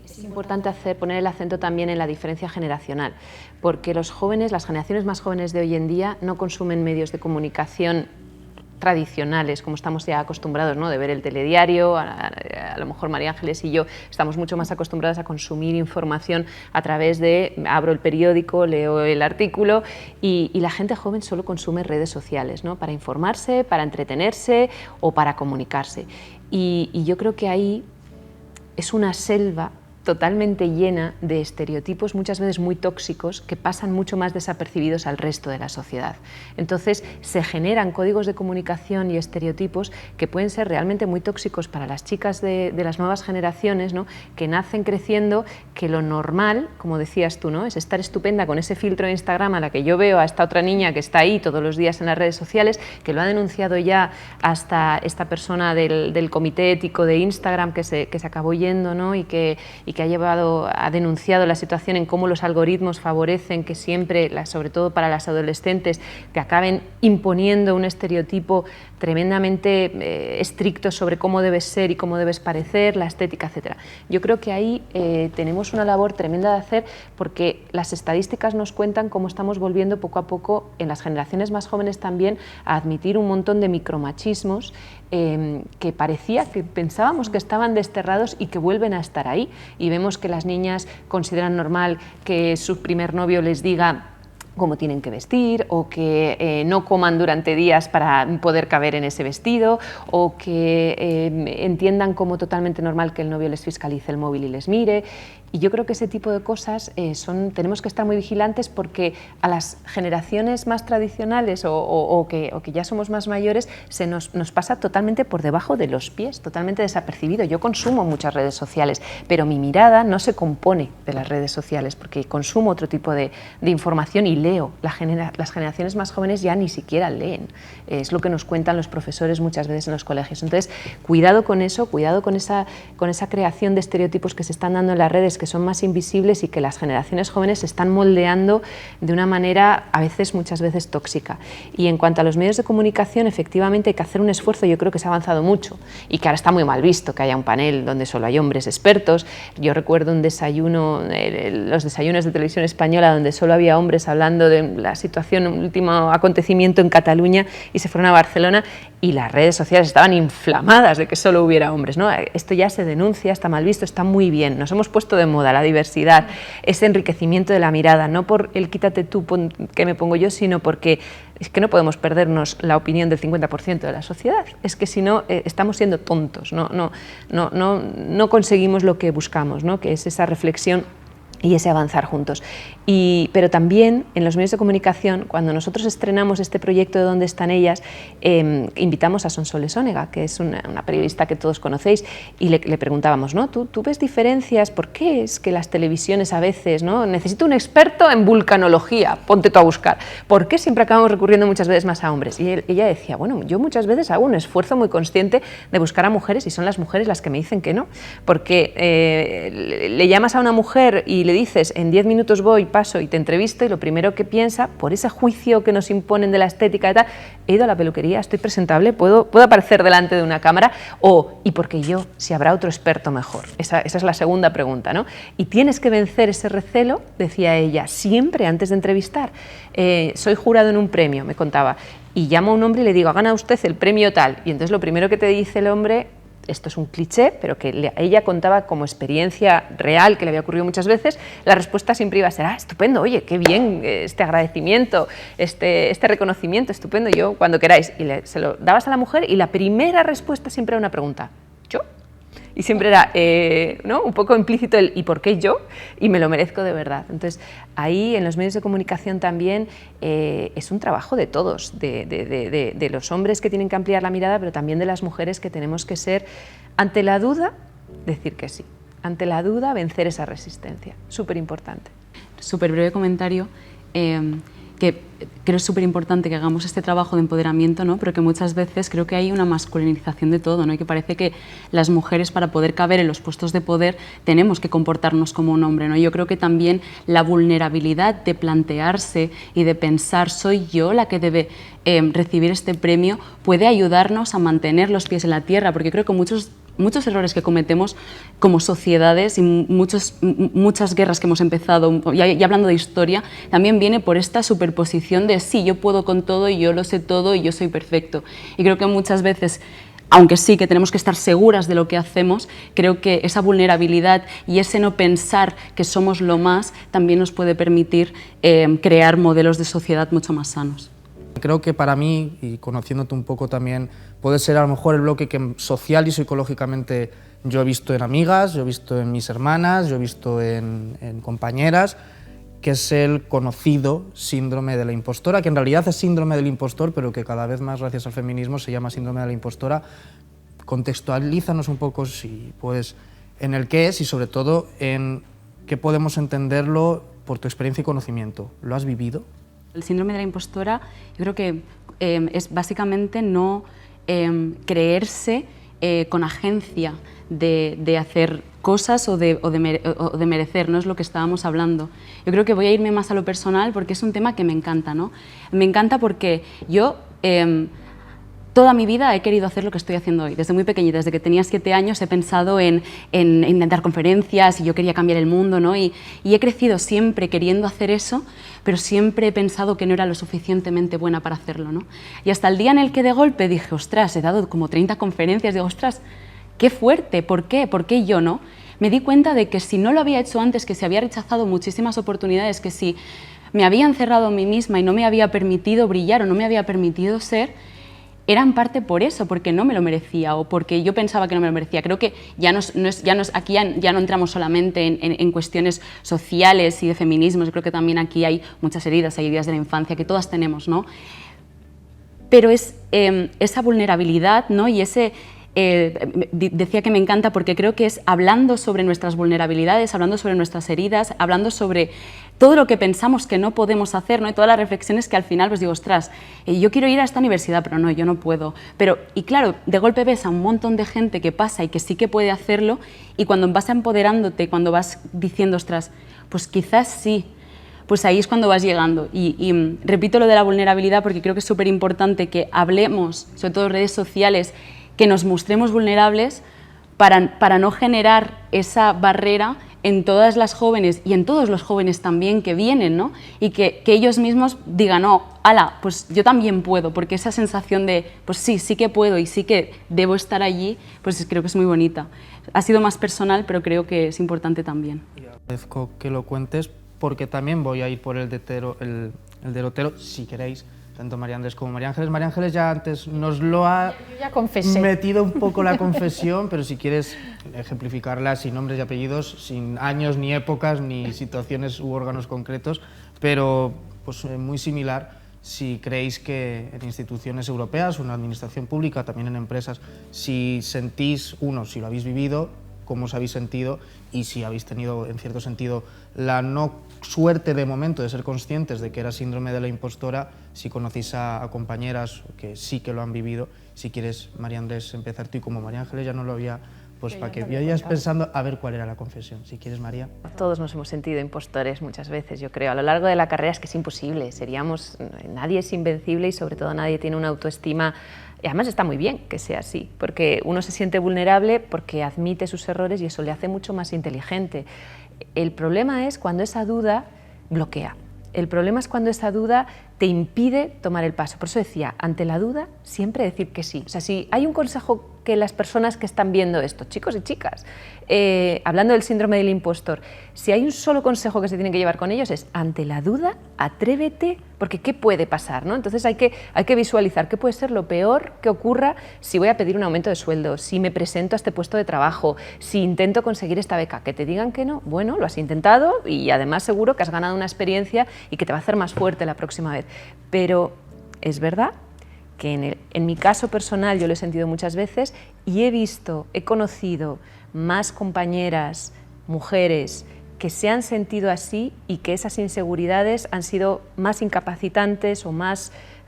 Es importante poner el acento también en la diferencia generacional, porque los jóvenes, las generaciones más jóvenes de hoy en día, no consumen medios de comunicación tradicionales, como estamos ya acostumbrados, ¿no?, de ver el telediario. A lo mejor María Ángeles y yo estamos mucho más acostumbradas a consumir información a través de, abro el periódico, leo el artículo, y la gente joven solo consume redes sociales, ¿no?, para informarse, para entretenerse o para comunicarse. Y yo creo que ahí es una selva totalmente llena de estereotipos muchas veces muy tóxicos que pasan mucho más desapercibidos al resto de la sociedad. Entonces se generan códigos de comunicación y estereotipos que pueden ser realmente muy tóxicos para las chicas de las nuevas generaciones, ¿no? Que nacen creciendo, que lo normal, como decías tú, ¿no? Es estar estupenda con ese filtro de Instagram a la que yo veo a esta otra niña que está ahí todos los días en las redes sociales, que lo ha denunciado ya hasta esta persona del comité ético de Instagram que se acabó yendo, ¿no? y que ha denunciado la situación en cómo los algoritmos favorecen que siempre, sobre todo para las adolescentes, te acaben imponiendo un estereotipo tremendamente estricto sobre cómo debes ser y cómo debes parecer, la estética, etc. Yo creo que ahí tenemos una labor tremenda de hacer, porque las estadísticas nos cuentan cómo estamos volviendo poco a poco, en las generaciones más jóvenes también, a admitir un montón de micromachismos que parecía, que pensábamos que estaban desterrados y que vuelven a estar ahí. Y vemos que las niñas consideran normal que su primer novio les diga cómo tienen que vestir, o que no coman durante días para poder caber en ese vestido, o que entiendan como totalmente normal que el novio les fiscalice el móvil y les mire. Y yo creo que ese tipo de cosas tenemos que estar muy vigilantes, porque a las generaciones más tradicionales o que ya somos más mayores nos pasa totalmente por debajo de los pies, totalmente desapercibido. Yo consumo muchas redes sociales, pero mi mirada no se compone de las redes sociales, porque consumo otro tipo de información y leo. Las generaciones más jóvenes ya ni siquiera leen. Es lo que nos cuentan los profesores muchas veces en los colegios. Entonces, cuidado con eso, cuidado con esa creación de estereotipos que se están dando en las redes, que son más invisibles y que las generaciones jóvenes se están moldeando de una manera muchas veces tóxica. Y en cuanto a los medios de comunicación, efectivamente hay que hacer un esfuerzo. Yo creo que se ha avanzado mucho y que ahora está muy mal visto que haya un panel donde solo hay hombres expertos. Yo recuerdo un desayuno, los desayunos de Televisión Española, donde solo había hombres hablando de la situación, un último acontecimiento en Cataluña, y se fueron a Barcelona y las redes sociales estaban inflamadas de que solo hubiera hombres, ¿no? Esto ya se denuncia, está mal visto, está muy bien. Nos hemos puesto de moda la diversidad, ese enriquecimiento de la mirada, no por el quítate tú que me pongo yo, sino porque es que no podemos perdernos la opinión del 50% de la sociedad. Es que si no, estamos siendo tontos, no conseguimos lo que buscamos, ¿no? Que es esa reflexión y ese avanzar juntos. Pero también en los medios de comunicación, cuando nosotros estrenamos este proyecto de ¿Dónde están ellas?, invitamos a Sonsoles Onega, que es una periodista que todos conocéis, y le preguntábamos, ¿no? ¿Tú ves diferencias? ¿Por qué es que las televisiones a veces, ¿no? Necesito un experto en vulcanología, ponte tú a buscar. ¿Por qué siempre acabamos recurriendo muchas veces más a hombres? Y ella decía, bueno, yo muchas veces hago un esfuerzo muy consciente de buscar a mujeres, y son las mujeres las que me dicen que no, porque le llamas a una mujer y le dices, en 10 minutos voy, paso y te entrevisto, y lo primero que piensa, por ese juicio que nos imponen de la estética y tal, he ido a la peluquería, estoy presentable, puedo aparecer delante de una cámara, ¿y por qué yo? Si habrá otro experto mejor. Esa es la segunda pregunta, ¿no? Y tienes que vencer ese recelo, decía ella, siempre antes de entrevistar. Soy jurado en un premio, me contaba, y llamo a un hombre y le digo, gana usted el premio tal, y entonces lo primero que te dice el hombre, esto es un cliché, pero que ella contaba como experiencia real, que le había ocurrido muchas veces, la respuesta siempre iba a ser, estupendo, oye, qué bien, este agradecimiento, este reconocimiento, estupendo, yo cuando queráis. Y se lo dabas a la mujer y la primera respuesta siempre era una pregunta, ¿yo? Y siempre era ¿no? un poco implícito el ¿y por qué yo? Y me lo merezco de verdad. Entonces, ahí en los medios de comunicación también es un trabajo de todos, de los hombres que tienen que ampliar la mirada, pero también de las mujeres, que tenemos que ser, ante la duda, decir que sí. Ante la duda, vencer esa resistencia. Súper importante. Súper breve comentario. Que creo es súper importante que hagamos este trabajo de empoderamiento, ¿no? Pero que muchas veces creo que hay una masculinización de todo, ¿no? Y que parece que las mujeres, para poder caber en los puestos de poder, tenemos que comportarnos como un hombre, ¿no? Yo creo que también la vulnerabilidad de plantearse y de pensar, ¿soy yo la que debe recibir este premio?, puede ayudarnos a mantener los pies en la tierra, porque creo que muchos errores que cometemos como sociedades y muchas guerras que hemos empezado, y hablando de historia, también viene por esta superposición de sí, yo puedo con todo y yo lo sé todo y yo soy perfecto. Y creo que muchas veces, aunque sí que tenemos que estar seguras de lo que hacemos, creo que esa vulnerabilidad y ese no pensar que somos lo más también nos puede permitir crear modelos de sociedad mucho más sanos. Creo que para mí, y conociéndote un poco también, puede ser a lo mejor el bloque que social y psicológicamente yo he visto en amigas, yo he visto en mis hermanas, yo he visto en compañeras, que es el conocido síndrome de la impostora, que en realidad es síndrome del impostor, pero que cada vez más, gracias al feminismo, se llama síndrome de la impostora. Contextualízanos un poco, si puedes, en el qué es y sobre todo en qué podemos entenderlo por tu experiencia y conocimiento. ¿Lo has vivido? El síndrome de la impostora, yo creo que es básicamente no creerse con agencia de hacer cosas o de merecer, no es lo que estábamos hablando. Yo creo que voy a irme más a lo personal porque es un tema que me encanta, ¿no? Me encanta porque yo toda mi vida he querido hacer lo que estoy haciendo hoy. Desde muy pequeñita, desde que tenía 7 años, he pensado en dar conferencias y yo quería cambiar el mundo, ¿no? Y he crecido siempre queriendo hacer eso, pero siempre he pensado que no era lo suficientemente buena para hacerlo, ¿no? Y hasta el día en el que de golpe dije, ostras, he dado como 30 conferencias, digo, ostras, qué fuerte, ¿por qué? ¿Por qué yo no? Me di cuenta de que si no lo había hecho antes, que si había rechazado muchísimas oportunidades, que si me había encerrado en mí misma y no me había permitido brillar o no me había permitido ser, era en parte por eso, porque no me lo merecía o porque yo pensaba que no me lo merecía. Creo que aquí ya no entramos solamente en cuestiones sociales y de feminismo, yo creo que también aquí hay muchas heridas, hay heridas de la infancia que todas tenemos, ¿no? Pero es esa vulnerabilidad, ¿no? Y ese... decía que me encanta porque creo que es hablando sobre nuestras vulnerabilidades, hablando sobre nuestras heridas, hablando sobre todo lo que pensamos que no podemos hacer, ¿no? Y todas las reflexiones que al final pues digo, ostras, yo quiero ir a esta universidad, pero no, yo no puedo. Y claro, de golpe ves a un montón de gente que pasa y que sí que puede hacerlo y cuando vas empoderándote, cuando vas diciendo, ostras, pues quizás sí, pues ahí es cuando vas llegando. Y repito lo de la vulnerabilidad porque creo que es súper importante que hablemos, sobre todo en redes sociales, que nos mostremos vulnerables para no generar esa barrera en todas las jóvenes y en todos los jóvenes también que vienen, ¿no? Y que ellos mismos digan, no, ala, pues yo también puedo, porque esa sensación de, pues sí que puedo y sí que debo estar allí, pues creo que es muy bonita. Ha sido más personal, pero creo que es importante también. Y agradezco que lo cuentes porque también voy a ir por el derrotero, si queréis, tanto María Andrés como María Ángeles. María Ángeles ya antes nos lo ha metido un poco la confesión, pero si quieres ejemplificarla sin nombres y apellidos, sin años, ni épocas, ni situaciones u órganos concretos, pero pues, muy similar si creéis que en instituciones europeas o en la administración pública, también en empresas, si sentís, si lo habéis vivido, cómo os habéis sentido y si habéis tenido, en cierto sentido, la no suerte de momento de ser conscientes de que era síndrome de la impostora, si conocéis a compañeras que sí que lo han vivido. Si quieres, María Andrés, empezar tú, y como María Ángeles ya no lo había, pues para que vayas pensando a ver cuál era la confesión. Si quieres, María. Todos nos hemos sentido impostores muchas veces, yo creo. A lo largo de la carrera es que es imposible, nadie es invencible y sobre todo nadie tiene una autoestima. Y además está muy bien que sea así, porque uno se siente vulnerable porque admite sus errores y eso le hace mucho más inteligente. El problema es cuando esa duda bloquea. El problema es cuando esa duda te impide tomar el paso. Por eso decía, ante la duda, siempre decir que sí. O sea, si hay un consejo que las personas que están viendo esto, chicos y chicas, hablando del síndrome del impostor, si hay un solo consejo que se tienen que llevar con ellos es, ante la duda, atrévete, porque ¿qué puede pasar, ¿no? Entonces hay que visualizar qué puede ser lo peor que ocurra si voy a pedir un aumento de sueldo, si me presento a este puesto de trabajo, si intento conseguir esta beca. Que te digan que no, bueno, lo has intentado y además seguro que has ganado una experiencia y que te va a hacer más fuerte la próxima vez. Pero es verdad que en mi caso personal yo lo he sentido muchas veces y he conocido más compañeras, mujeres, que se han sentido así y que esas inseguridades han sido más incapacitantes o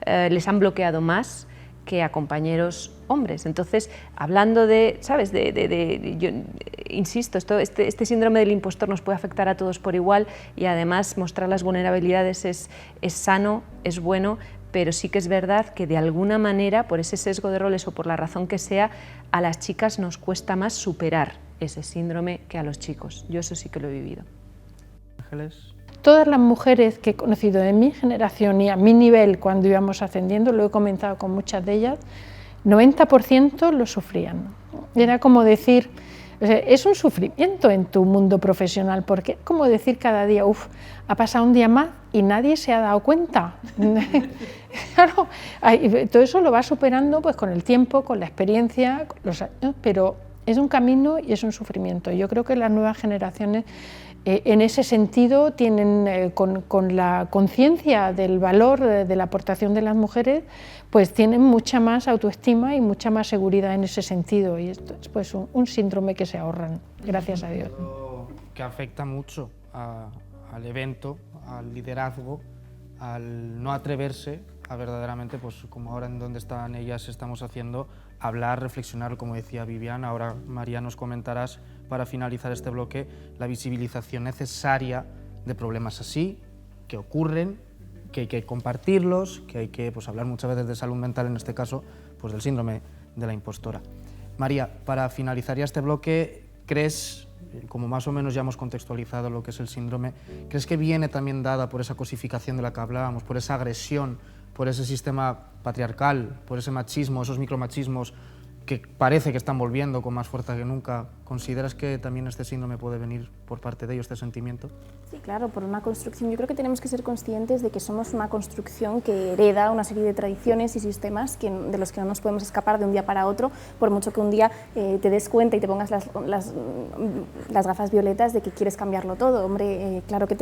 les han bloqueado más que a compañeros hombres. Entonces, hablando de, ¿sabes? Yo insisto, este síndrome del impostor nos puede afectar a todos por igual y además mostrar las vulnerabilidades es sano, es bueno, pero sí que es verdad que de alguna manera, por ese sesgo de roles o por la razón que sea, a las chicas nos cuesta más superar ese síndrome que a los chicos. Yo eso sí que lo he vivido. Ángeles. Todas las mujeres que he conocido en mi generación y a mi nivel cuando íbamos ascendiendo, lo he comentado con muchas de ellas, 90% lo sufrían. Era como decir, O sea, es un sufrimiento en tu mundo profesional, porque es como decir cada día, uff, ha pasado un día más y nadie se ha dado cuenta. Claro, todo eso lo vas superando pues, con el tiempo, con la experiencia, con los años, pero es un camino y es un sufrimiento. Yo creo que las nuevas generaciones en ese sentido tienen, con la conciencia del valor de la aportación de las mujeres, pues tienen mucha más autoestima y mucha más seguridad en ese sentido, y esto es pues un síndrome que se ahorran, gracias a Dios. Que afecta mucho al evento, al liderazgo, al no atreverse a verdaderamente, pues como ahora en donde están ellas estamos haciendo, hablar, reflexionar, como decía Vivian. Ahora, María, nos comentarás, para finalizar este bloque, la visibilización necesaria de problemas así, que ocurren, que hay que compartirlos, que hay que pues, hablar muchas veces de salud mental, en este caso, pues del síndrome de la impostora. María, para finalizar ya este bloque, ¿crees, como más o menos ya hemos contextualizado lo que es el síndrome, crees que viene también dada por esa cosificación de la que hablábamos, por esa agresión, por ese sistema patriarcal, por ese machismo, esos micromachismos que parece que están volviendo con más fuerza que nunca? ¿Consideras que también este síndrome puede venir por parte de ellos, este sentimiento? Sí, claro, por una construcción. Yo creo que tenemos que ser conscientes de que somos una construcción que hereda una serie de tradiciones y sistemas de los que no nos podemos escapar de un día para otro, por mucho que un día te des cuenta y te pongas las gafas violetas de que quieres cambiarlo todo. Hombre, claro que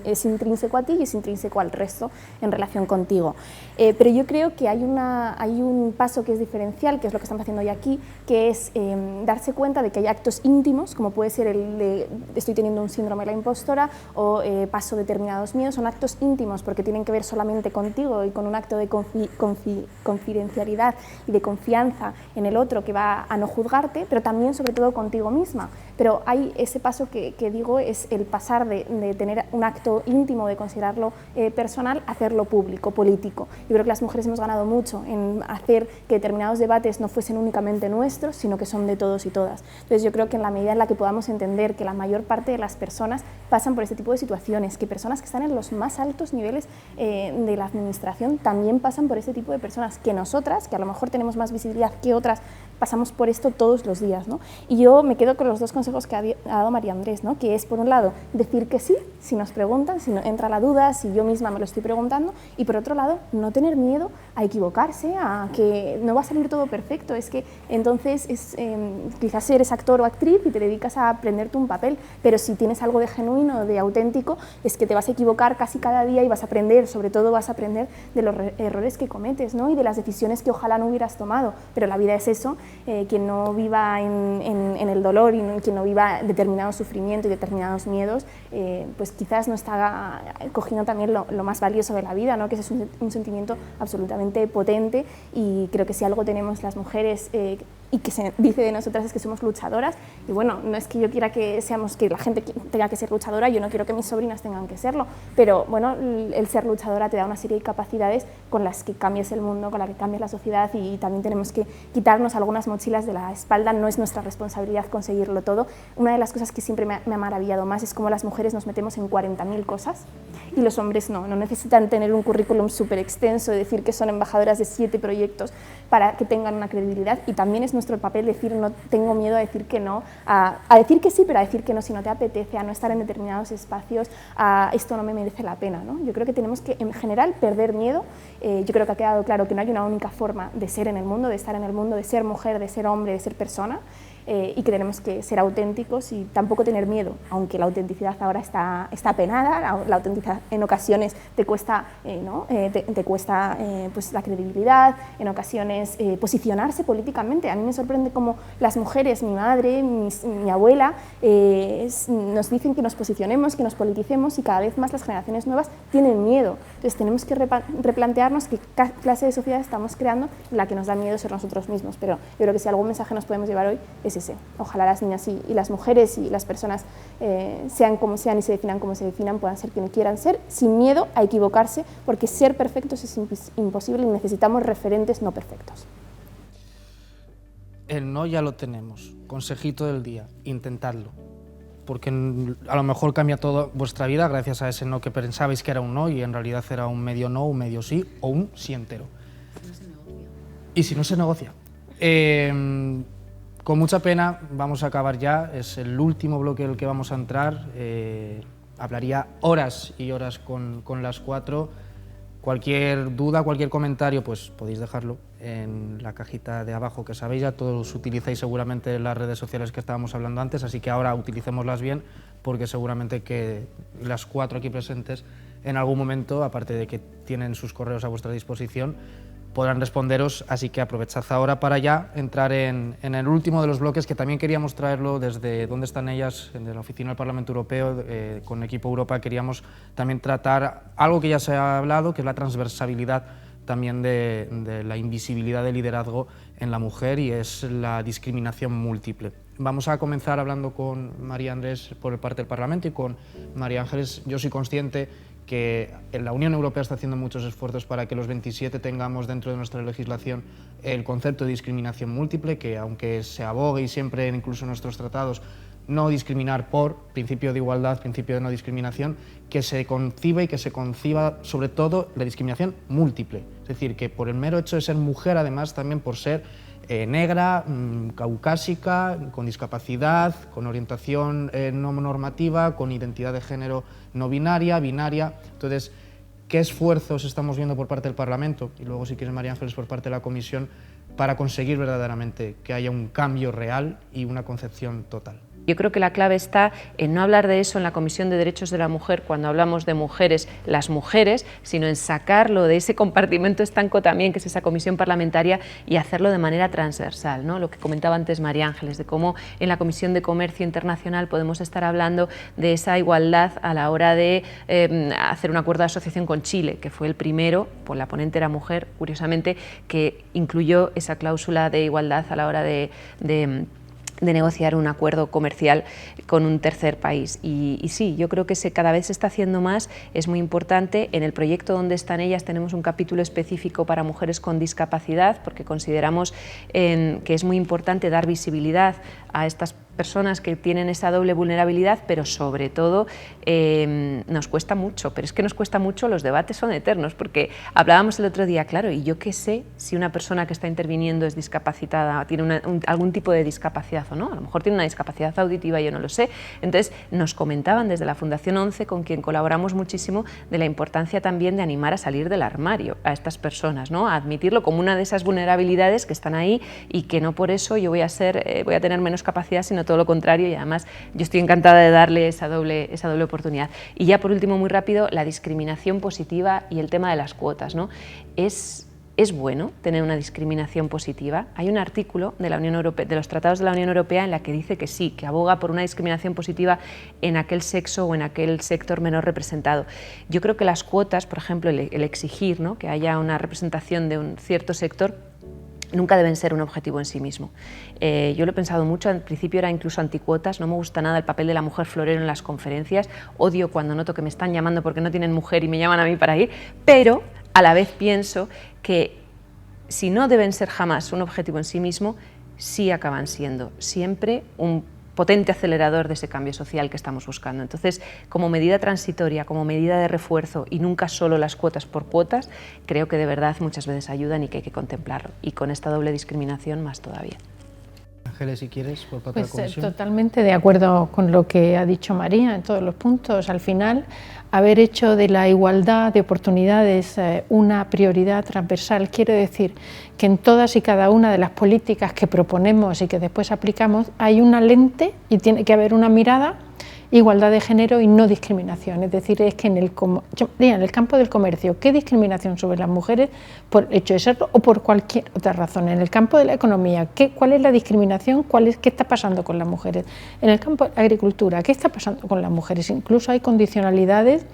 es intrínseco a ti y es intrínseco al resto en relación contigo. Pero yo creo que hay un paso que es diferencial, que es lo que estamos haciendo hoy aquí, que es darse cuenta de que hay actos íntimos, como puede ser el de estoy teniendo un síndrome de la impostora o paso determinados miedos. Son actos íntimos porque tienen que ver solamente contigo y con un acto de confidencialidad y de confianza en el otro que va a no juzgarte, pero también sobre todo contigo misma. Pero hay ese paso que digo, es el pasar de tener un acto íntimo, de considerarlo personal, a hacerlo público, político. Yo creo que las mujeres hemos ganado mucho en hacer que determinados debates no fuesen únicamente nuestros, sino que son de todos y todas. Entonces yo creo que en la medida en la que podamos entender que la mayor parte de las personas pasan por este tipo de situaciones, que personas que están en los más altos niveles de la administración también pasan por este tipo de personas, que nosotras, que a lo mejor tenemos más visibilidad que otras, pasamos por esto todos los días, ¿no? Y yo me quedo con los dos consejos que ha dado María Andrés, ¿no? Que es, por un lado, decir que sí, si nos preguntan, si entra la duda, si yo misma me lo estoy preguntando, y por otro lado, no tener miedo a equivocarse, a que no va a salir todo perfecto. Es que entonces quizás eres actor o actriz y te dedicas a aprenderte un papel, pero si tienes algo de genuino, de auténtico, es que te vas a equivocar casi cada día y vas a aprender, sobre todo vas a aprender de los errores que cometes, ¿no? Y de las decisiones que ojalá no hubieras tomado, pero la vida es eso. Quien no viva en el dolor y quien no viva determinado sufrimiento y determinados miedos, pues quizás no está cogiendo también lo más valioso de la vida, ¿no? Que es un sentimiento absolutamente potente, y creo que si algo tenemos las mujeres y que se dice de nosotras es que somos luchadoras, y bueno, no es que yo quiera que la gente tenga que ser luchadora, yo no quiero que mis sobrinas tengan que serlo, pero bueno, el ser luchadora te da una serie de capacidades con las que cambias el mundo, con las que cambias la sociedad, y también tenemos que quitarnos algunas mochilas de la espalda. No es nuestra responsabilidad conseguirlo todo. Una de las cosas que siempre me ha maravillado más es cómo las mujeres nos metemos en 40.000 cosas y los hombres no necesitan tener un currículum súper extenso, decir que son embajadoras de 7 proyectos para que tengan una credibilidad, y también es nuestro papel decir no tengo miedo a decir que no, a decir que sí, pero a decir que no si no te apetece, a no estar en determinados espacios, a esto no me merece la pena, ¿no? Yo creo que tenemos que en general perder miedo. Yo creo que ha quedado claro que no hay una única forma de ser en el mundo, de estar en el mundo, de ser mujer, de ser hombre, de ser persona, y que tenemos que ser auténticos y tampoco tener miedo, aunque la autenticidad ahora está penada. La autenticidad en ocasiones te cuesta, te cuesta pues la credibilidad, en ocasiones posicionarse políticamente. A mí me sorprende cómo las mujeres, mi madre, mi abuela, nos dicen que nos posicionemos, que nos politicemos, y cada vez más las generaciones nuevas tienen miedo. Entonces tenemos que replantearnos qué clase de sociedad estamos creando, la que nos da miedo ser nosotros mismos. Pero yo creo que si algún mensaje nos podemos llevar hoy es ese. Ojalá las niñas y las mujeres y las personas sean como sean y se definan como se definan, puedan ser quien quieran ser, sin miedo a equivocarse, porque ser perfectos es imposible y necesitamos referentes no perfectos. El no ya lo tenemos. Consejito del día, intentadlo. Porque a lo mejor cambia toda vuestra vida gracias a ese no que pensabais que era un no y en realidad era un medio no, un medio sí o un sí entero. Y si no se negocia. Con mucha pena vamos a acabar ya, es el último bloque en el que vamos a entrar. Hablaría horas y horas con las cuatro. Cualquier duda, cualquier comentario, pues podéis dejarlo en la cajita de abajo, que sabéis, ya todos utilizáis seguramente las redes sociales que estábamos hablando antes, así que ahora utilicémoslas bien, porque seguramente que las cuatro aquí presentes en algún momento, aparte de que tienen sus correos a vuestra disposición, podrán responderos, así que aprovechad ahora para ya entrar en el último de los bloques, que también queríamos traerlo desde donde están ellas, en la oficina del Parlamento Europeo, con Equipo Europa queríamos también tratar algo que ya se ha hablado, que es la transversalidad también de la invisibilidad del liderazgo en la mujer, y es la discriminación múltiple. Vamos a comenzar hablando con María Andrés por parte del Parlamento y con María Ángeles. Yo soy consciente que la Unión Europea está haciendo muchos esfuerzos para que los 27 tengamos dentro de nuestra legislación el concepto de discriminación múltiple, que aunque se abogue y siempre, incluso en nuestros tratados, no discriminar por principio de igualdad, principio de no discriminación, que se conciba y que se conciba sobre todo la discriminación múltiple. Es decir, que por el mero hecho de ser mujer, además también por ser negra, caucásica, con discapacidad, con orientación no normativa, con identidad de género no binaria, binaria. Entonces, ¿qué esfuerzos estamos viendo por parte del Parlamento? Y luego, si quieres, María Ángeles, por parte de la Comisión, para conseguir verdaderamente que haya un cambio real y una concepción total. Yo creo que la clave está en no hablar de eso en la Comisión de Derechos de la Mujer cuando hablamos de mujeres, las mujeres, sino en sacarlo de ese compartimento estanco también, que es esa comisión parlamentaria, y hacerlo de manera transversal, ¿no? Lo que comentaba antes María Ángeles, de cómo en la Comisión de Comercio Internacional podemos estar hablando de esa igualdad a la hora de hacer un acuerdo de asociación con Chile, que fue el primero, pues la ponente era mujer, curiosamente, que incluyó esa cláusula de igualdad a la hora de negociar un acuerdo comercial con un tercer país. Y sí, yo creo que cada vez se está haciendo más, es muy importante. En el proyecto donde están ellas tenemos un capítulo específico para mujeres con discapacidad, porque consideramos que es muy importante dar visibilidad a estas personas que tienen esa doble vulnerabilidad, pero sobre todo nos cuesta mucho, pero es que nos cuesta mucho, los debates son eternos, porque hablábamos el otro día, claro, y yo qué sé si una persona que está interviniendo es discapacitada, tiene algún tipo de discapacidad o no, a lo mejor tiene una discapacidad auditiva, yo no lo sé. Entonces nos comentaban desde la Fundación 11, con quien colaboramos muchísimo, de la importancia también de animar a salir del armario a estas personas, ¿no? A admitirlo como una de esas vulnerabilidades que están ahí y que no por eso yo voy a tener menos capacidad, sino todo lo contrario, y además yo estoy encantada de darle esa doble oportunidad. Y ya por último, muy rápido, la discriminación positiva y el tema de las cuotas, ¿no? Es bueno tener una discriminación positiva. Hay un artículo de la Unión Europea, de los tratados de la Unión Europea, en la que dice que sí, que aboga por una discriminación positiva en aquel sexo o en aquel sector menor representado. Yo creo que las cuotas, por ejemplo, el exigir, ¿no?, que haya una representación de un cierto sector, nunca deben ser un objetivo en sí mismo. Yo lo he pensado mucho, al principio era incluso anticuotas, no me gusta nada el papel de la mujer florero en las conferencias, odio cuando noto que me están llamando porque no tienen mujer y me llaman a mí para ir, pero a la vez pienso que si no deben ser jamás un objetivo en sí mismo, sí acaban siendo siempre un potente acelerador de ese cambio social que estamos buscando. Entonces, como medida transitoria, como medida de refuerzo y nunca solo las cuotas por cuotas, creo que de verdad muchas veces ayudan y que hay que contemplarlo. Y con esta doble discriminación más todavía. Ángeles, si quieres, por parte de la Comisión. Totalmente de acuerdo con lo que ha dicho María en todos los puntos. Al final, haber hecho de la igualdad de oportunidades una prioridad transversal quiere decir que en todas y cada una de las políticas que proponemos y que después aplicamos hay una lente y tiene que haber una mirada, igualdad de género y no discriminación. Es decir, es que en el campo del comercio, ¿qué discriminación sobre las mujeres por el hecho de serlo o por cualquier otra razón? En el campo de la economía, ¿cuál es la discriminación? ¿Qué está pasando con las mujeres? En el campo de la agricultura, ¿qué está pasando con las mujeres? Incluso hay condicionalidades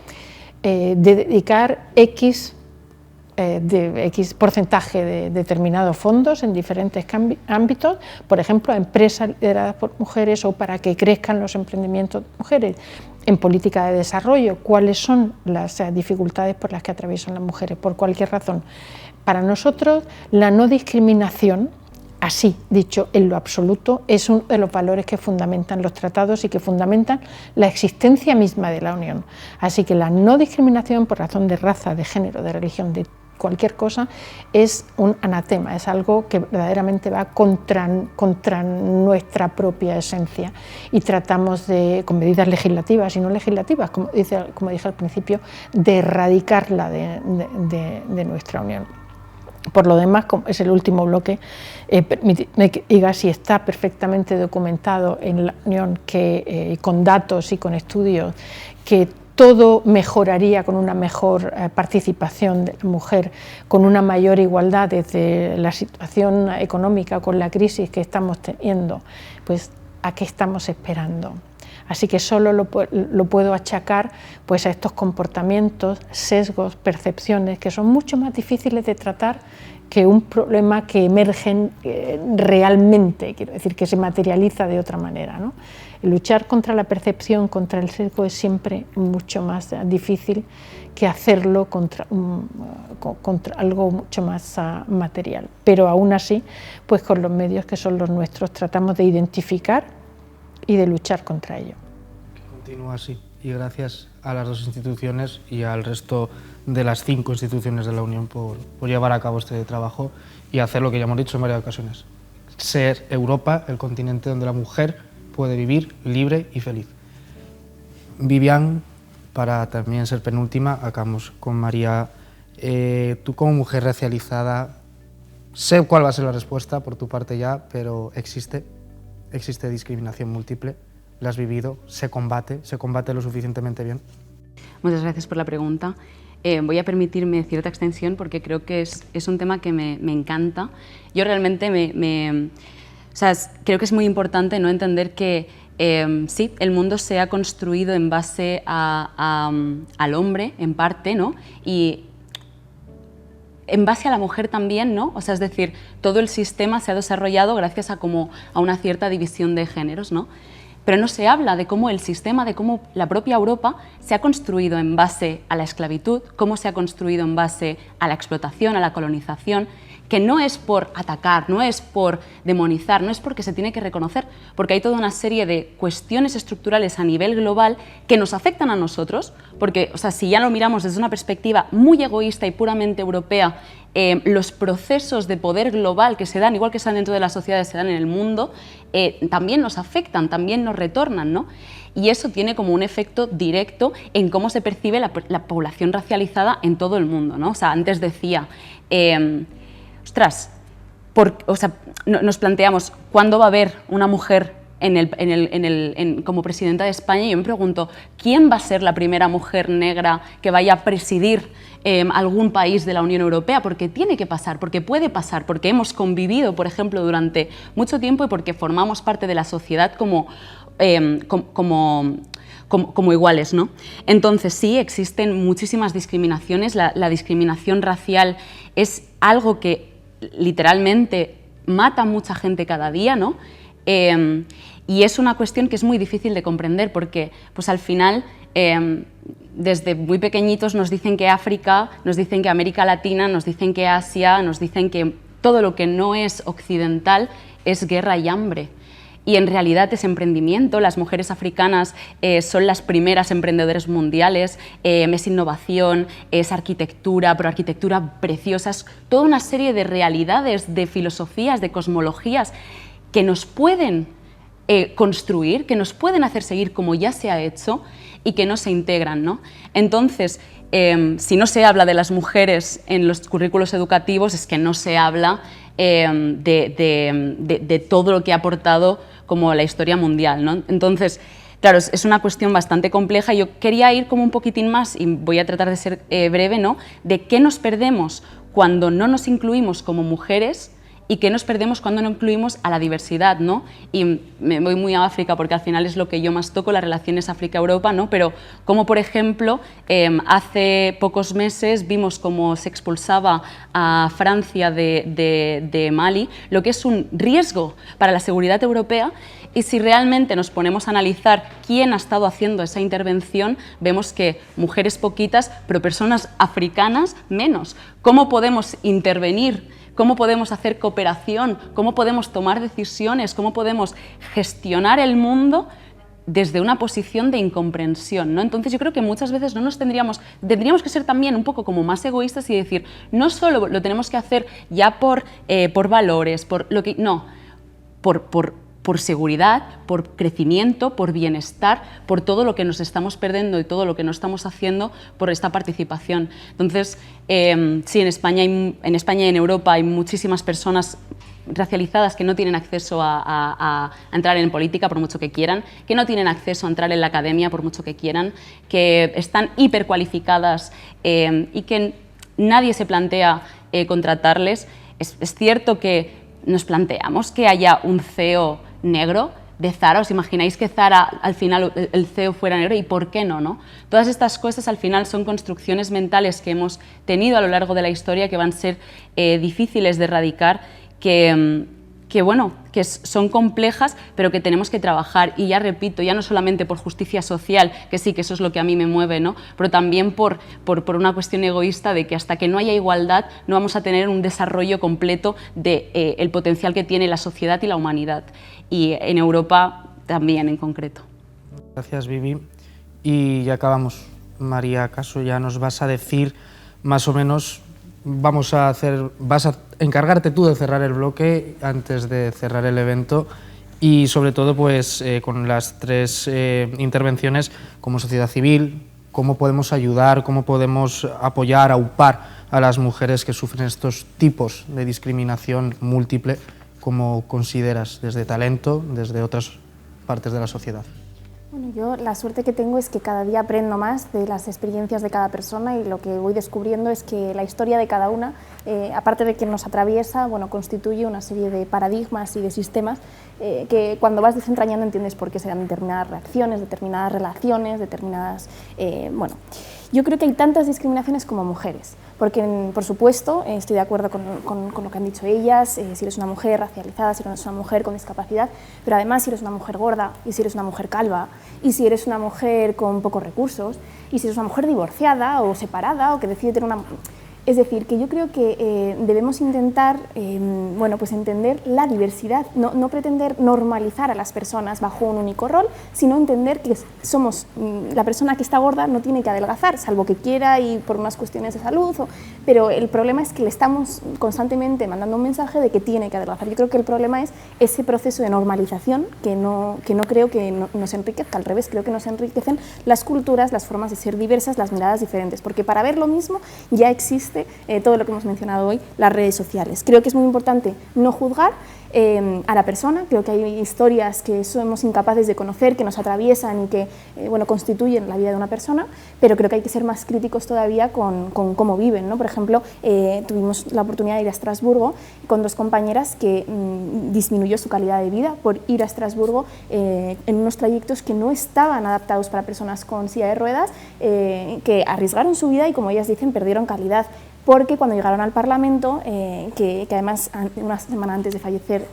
de dedicar X porcentaje de determinados fondos en diferentes ámbitos, por ejemplo, a empresas lideradas por mujeres o para que crezcan los emprendimientos de mujeres. En política de desarrollo, ¿cuáles son las dificultades por las que atraviesan las mujeres? Por cualquier razón. Para nosotros, la no discriminación, así dicho en lo absoluto, es uno de los valores que fundamentan los tratados y que fundamentan la existencia misma de la Unión. Así que la no discriminación por razón de raza, de género, de religión, de cualquier cosa, es un anatema, es algo que verdaderamente va contra nuestra propia esencia, y tratamos de, con medidas legislativas y no legislativas, como dije al principio, de erradicarla de nuestra Unión. Por lo demás, como es el último bloque, permíteme que diga si está perfectamente documentado en la Unión, con datos y con estudios, que todo mejoraría con una mejor participación de la mujer, con una mayor igualdad desde la situación económica, con la crisis que estamos teniendo. Pues, ¿a qué estamos esperando? Así que solo lo puedo achacar pues a estos comportamientos, sesgos, percepciones que son mucho más difíciles de tratar que un problema que emergen realmente, quiero decir, que se materializa de otra manera, ¿no? Luchar contra la percepción, contra el sesgo, es siempre mucho más difícil que hacerlo contra algo mucho más material. Pero aún así, pues con los medios que son los nuestros, tratamos de identificar y de luchar contra ello. Continúa así, y gracias a las dos instituciones y al resto de las 5 instituciones de la Unión por llevar a cabo este trabajo y hacer lo que ya hemos dicho en varias ocasiones: ser Europa el continente donde la mujer puede vivir libre y feliz. Vivian, para también ser penúltima, acabamos con María. Tú, como mujer racializada, sé cuál va a ser la respuesta por tu parte ya, pero existe discriminación múltiple, la has vivido, se combate lo suficientemente bien. Muchas gracias por la pregunta. Voy a permitirme cierta extensión porque creo que es un tema que me encanta. Yo realmente creo que es muy importante, ¿no?, entender que sí, el mundo se ha construido en base al hombre, en parte, ¿no?, y en base a la mujer también, ¿no? O sea, es decir, todo el sistema se ha desarrollado gracias a una cierta división de géneros, ¿no? Pero no se habla de cómo el sistema, de cómo la propia Europa se ha construido en base a la esclavitud, cómo se ha construido en base a la explotación, a la colonización, que no es por atacar, no es por demonizar, no es porque se tiene que reconocer, porque hay toda una serie de cuestiones estructurales a nivel global que nos afectan a nosotros, porque, o sea, si ya lo miramos desde una perspectiva muy egoísta y puramente europea, los procesos de poder global que se dan, igual que están dentro de las sociedades, se dan en el mundo, también nos afectan, también nos retornan, ¿no? Y eso tiene como un efecto directo en cómo se percibe la población racializada en todo el mundo, ¿no? O sea, antes decía, ostras, nos planteamos, ¿cuándo va a haber una mujer como presidenta de España? Y yo me pregunto, ¿quién va a ser la primera mujer negra que vaya a presidir algún país de la Unión Europea? Porque tiene que pasar, porque puede pasar, porque hemos convivido, por ejemplo, durante mucho tiempo y porque formamos parte de la sociedad como iguales, ¿no? Entonces sí, existen muchísimas discriminaciones. La discriminación racial es algo que literalmente mata a mucha gente cada día, ¿no? Y es una cuestión que es muy difícil de comprender porque, pues al final, desde muy pequeñitos nos dicen que África, nos dicen que América Latina, nos dicen que Asia, nos dicen que todo lo que no es occidental es guerra y hambre. Y en realidad es emprendimiento. Las mujeres africanas son las primeras emprendedoras mundiales, es innovación, es arquitectura, pero arquitectura preciosa, es toda una serie de realidades, de filosofías, de cosmologías que nos pueden construir, que nos pueden hacer seguir como ya se ha hecho y que no se integran, ¿no? Entonces, si no se habla de las mujeres en los currículos educativos, es que no se habla de todo lo que ha aportado como la historia mundial, ¿no? Entonces, claro, es una cuestión bastante compleja. Yo quería ir como un poquitín más, y voy a tratar de ser breve, ¿no?, de qué nos perdemos cuando no nos incluimos como mujeres y qué nos perdemos cuando no incluimos a la diversidad, ¿no? Y me voy muy a África porque al final es lo que yo más toco, las relaciones África-Europa, ¿no? Pero como, por ejemplo, hace pocos meses vimos cómo se expulsaba a Francia de Mali, lo que es un riesgo para la seguridad europea. Y si realmente nos ponemos a analizar quién ha estado haciendo esa intervención, vemos que mujeres poquitas, pero personas africanas menos. ¿Cómo podemos intervenir? ¿Cómo podemos hacer cooperación? ¿Cómo podemos tomar decisiones? ¿Cómo podemos gestionar el mundo desde una posición de incomprensión, ¿no? Entonces yo creo que muchas veces tendríamos que ser también un poco como más egoístas y decir, no solo lo tenemos que hacer ya por valores, por seguridad, por crecimiento, por bienestar, por todo lo que nos estamos perdiendo y todo lo que no estamos haciendo por esta participación. Entonces, sí, en España y en Europa hay muchísimas personas racializadas que no tienen acceso a entrar en política por mucho que quieran, que no tienen acceso a entrar en la academia por mucho que quieran, que están hipercualificadas y que nadie se plantea contratarles. Es cierto que nos planteamos que haya un CEO negro de Zara. ¿Os imagináis que Zara al final el CEO fuera negro? ¿Y por qué no? Todas estas cosas al final son construcciones mentales que hemos tenido a lo largo de la historia que van a ser difíciles de erradicar, que son complejas, pero que tenemos que trabajar. Y ya repito, ya no solamente por justicia social, que sí, que eso es lo que a mí me mueve, ¿no? Pero también por una cuestión egoísta de que hasta que no haya igualdad no vamos a tener un desarrollo completo del potencial que tiene la sociedad y la humanidad. Y en Europa también en concreto. Gracias, Vivi. Y ya acabamos. María, ¿acaso ya nos vas a decir más o menos, vas a encargarte tú de cerrar el bloque antes de cerrar el evento y sobre todo pues con las tres intervenciones como sociedad civil, cómo podemos ayudar, cómo podemos apoyar, aupar a las mujeres que sufren estos tipos de discriminación múltiple, como consideras desde Talento, desde otras partes de la sociedad. Bueno, yo la suerte que tengo es que cada día aprendo más de las experiencias de cada persona y lo que voy descubriendo es que la historia de cada una, aparte de que nos atraviesa, constituye una serie de paradigmas y de sistemas que cuando vas desentrañando entiendes por qué se dan determinadas reacciones, determinadas relaciones, yo creo que hay tantas discriminaciones como mujeres, porque por supuesto estoy de acuerdo con lo que han dicho ellas, si eres una mujer racializada, si eres una mujer con discapacidad, pero además si eres una mujer gorda, y si eres una mujer calva, y si eres una mujer con pocos recursos, y si eres una mujer divorciada o separada o que decide tener una... Es decir, que yo creo que debemos intentar entender la diversidad, no pretender normalizar a las personas bajo un único rol, sino entender que la persona que está gorda no tiene que adelgazar, salvo que quiera y por unas cuestiones de salud, pero el problema es que le estamos constantemente mandando un mensaje de que tiene que adelgazar. Yo creo que el problema es ese proceso de normalización que no creo que nos enriquezca, al revés, creo que nos enriquecen las culturas, las formas de ser diversas, las miradas diferentes, porque para ver lo mismo ya existe todo lo que hemos mencionado hoy, las redes sociales. Creo que es muy importante no juzgar a la persona, creo que hay historias que somos incapaces de conocer, que nos atraviesan y que constituyen la vida de una persona, pero creo que hay que ser más críticos todavía con cómo viven, ¿no? Por ejemplo, tuvimos la oportunidad de ir a Estrasburgo con dos compañeras que disminuyó su calidad de vida por ir a Estrasburgo en unos trayectos que no estaban adaptados para personas con silla de ruedas, que arriesgaron su vida y, como ellas dicen, perdieron calidad. Porque cuando llegaron al Parlamento, que además una semana antes de fallecer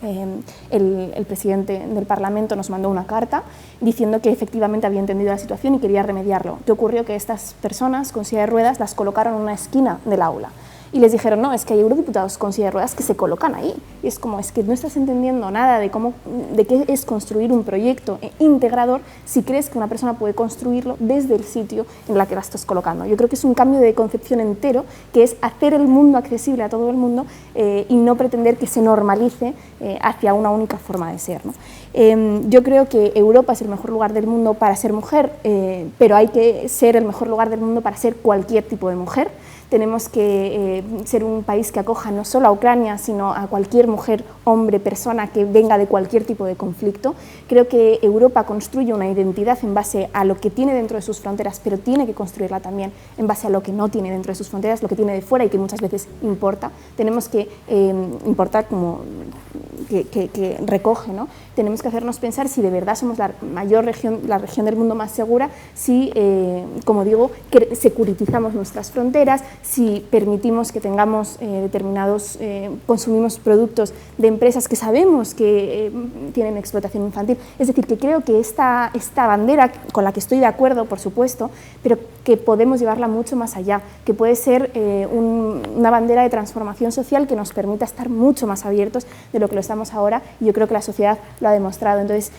el presidente del Parlamento nos mandó una carta diciendo que efectivamente había entendido la situación y quería remediarlo. ¿Qué ocurrió? Que estas personas con silla de ruedas las colocaron en una esquina del aula. Y les dijeron, no, es que hay eurodiputados con silla de ruedas que se colocan ahí. Y es como, es que no estás entendiendo nada de qué es construir un proyecto integrador si crees que una persona puede construirlo desde el sitio en la que la estás colocando. Yo creo que es un cambio de concepción entero, que es hacer el mundo accesible a todo el mundo y no pretender que se normalice hacia una única forma de ser, ¿no? Yo creo que Europa es el mejor lugar del mundo para ser mujer, pero hay que ser el mejor lugar del mundo para ser cualquier tipo de mujer. Tenemos que ser un país que acoja no solo a Ucrania, sino a cualquier mujer, hombre, persona que venga de cualquier tipo de conflicto. Creo que Europa construye una identidad en base a lo que tiene dentro de sus fronteras, pero tiene que construirla también en base a lo que no tiene dentro de sus fronteras, lo que tiene de fuera y que muchas veces importa. Tenemos que importar como que recoge, ¿no? Tenemos que hacernos pensar si de verdad somos la región del mundo más segura, si, como digo, securitizamos nuestras fronteras, si permitimos que tengamos consumimos productos de empresas que sabemos que tienen explotación infantil. Es decir, que creo que esta bandera, con la que estoy de acuerdo, por supuesto, pero que podemos llevarla mucho más allá, que puede ser una bandera de transformación social que nos permita estar mucho más abiertos de lo que lo estamos estamos ahora, y yo creo que la sociedad lo ha demostrado. Entonces,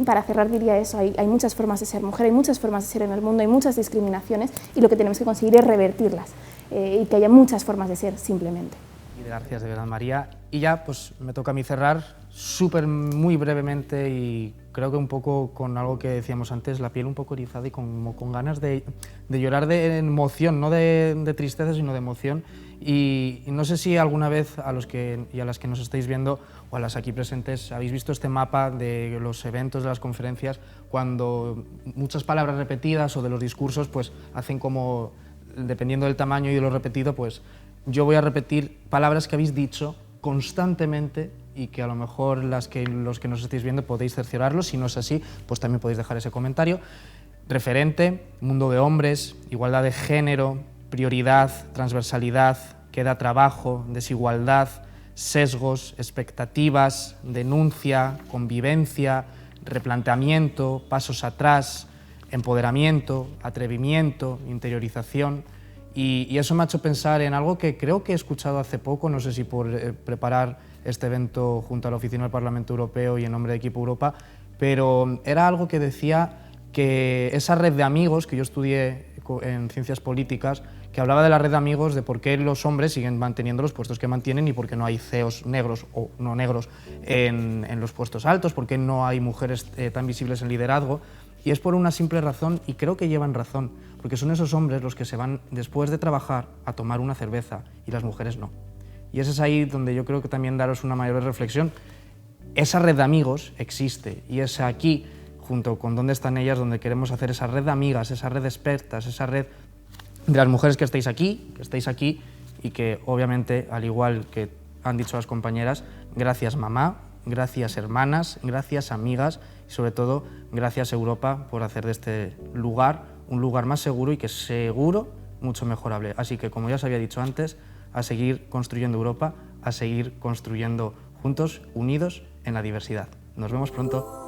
para cerrar diría eso, hay muchas formas de ser mujer, hay muchas formas de ser en el mundo, hay muchas discriminaciones, y lo que tenemos que conseguir es revertirlas, y que haya muchas formas de ser, simplemente. Gracias, de verdad, María. Y ya, pues me toca a mí cerrar muy brevemente, y creo que un poco con algo que decíamos antes, la piel un poco erizada y como con ganas de llorar de emoción, no de tristeza, sino de emoción. Y no sé si alguna vez a los que y a las que nos estáis viendo o a las aquí presentes habéis visto este mapa de los eventos, de las conferencias, cuando muchas palabras repetidas o de los discursos pues hacen como, dependiendo del tamaño y de lo repetido, pues yo voy a repetir palabras que habéis dicho constantemente y que a lo mejor los que nos estáis viendo podéis cerciorarlo. Si no es así, pues también podéis dejar ese comentario. Referente, mundo de hombres, igualdad de género, prioridad, transversalidad, queda trabajo, desigualdad, sesgos, expectativas, denuncia, convivencia, replanteamiento, pasos atrás, empoderamiento, atrevimiento, interiorización. Y eso me ha hecho pensar en algo que creo que he escuchado hace poco, no sé si por preparar este evento junto a la Oficina del Parlamento Europeo y en nombre de Equipo Europa, pero era algo que decía que esa red de amigos, que yo estudié en Ciencias Políticas, que hablaba de la red de amigos, de por qué los hombres siguen manteniendo los puestos que mantienen y por qué no hay CEOs negros o no negros en los puestos altos, por qué no hay mujeres tan visibles en liderazgo. Y es por una simple razón, y creo que llevan razón, porque son esos hombres los que se van después de trabajar a tomar una cerveza y las mujeres no. Y ese es ahí donde yo creo que también daros una mayor reflexión. Esa red de amigos existe y es aquí, junto con Dónde están ellas, donde queremos hacer esa red de amigas, esa red de expertas, esa red de las mujeres que estáis aquí y que obviamente, al igual que han dicho las compañeras, gracias mamá, gracias hermanas, gracias amigas y sobre todo gracias Europa por hacer de este lugar un lugar más seguro y que seguro mucho mejorable. Así que, como ya os había dicho antes, a seguir construyendo Europa, a seguir construyendo juntos, unidos en la diversidad. Nos vemos pronto.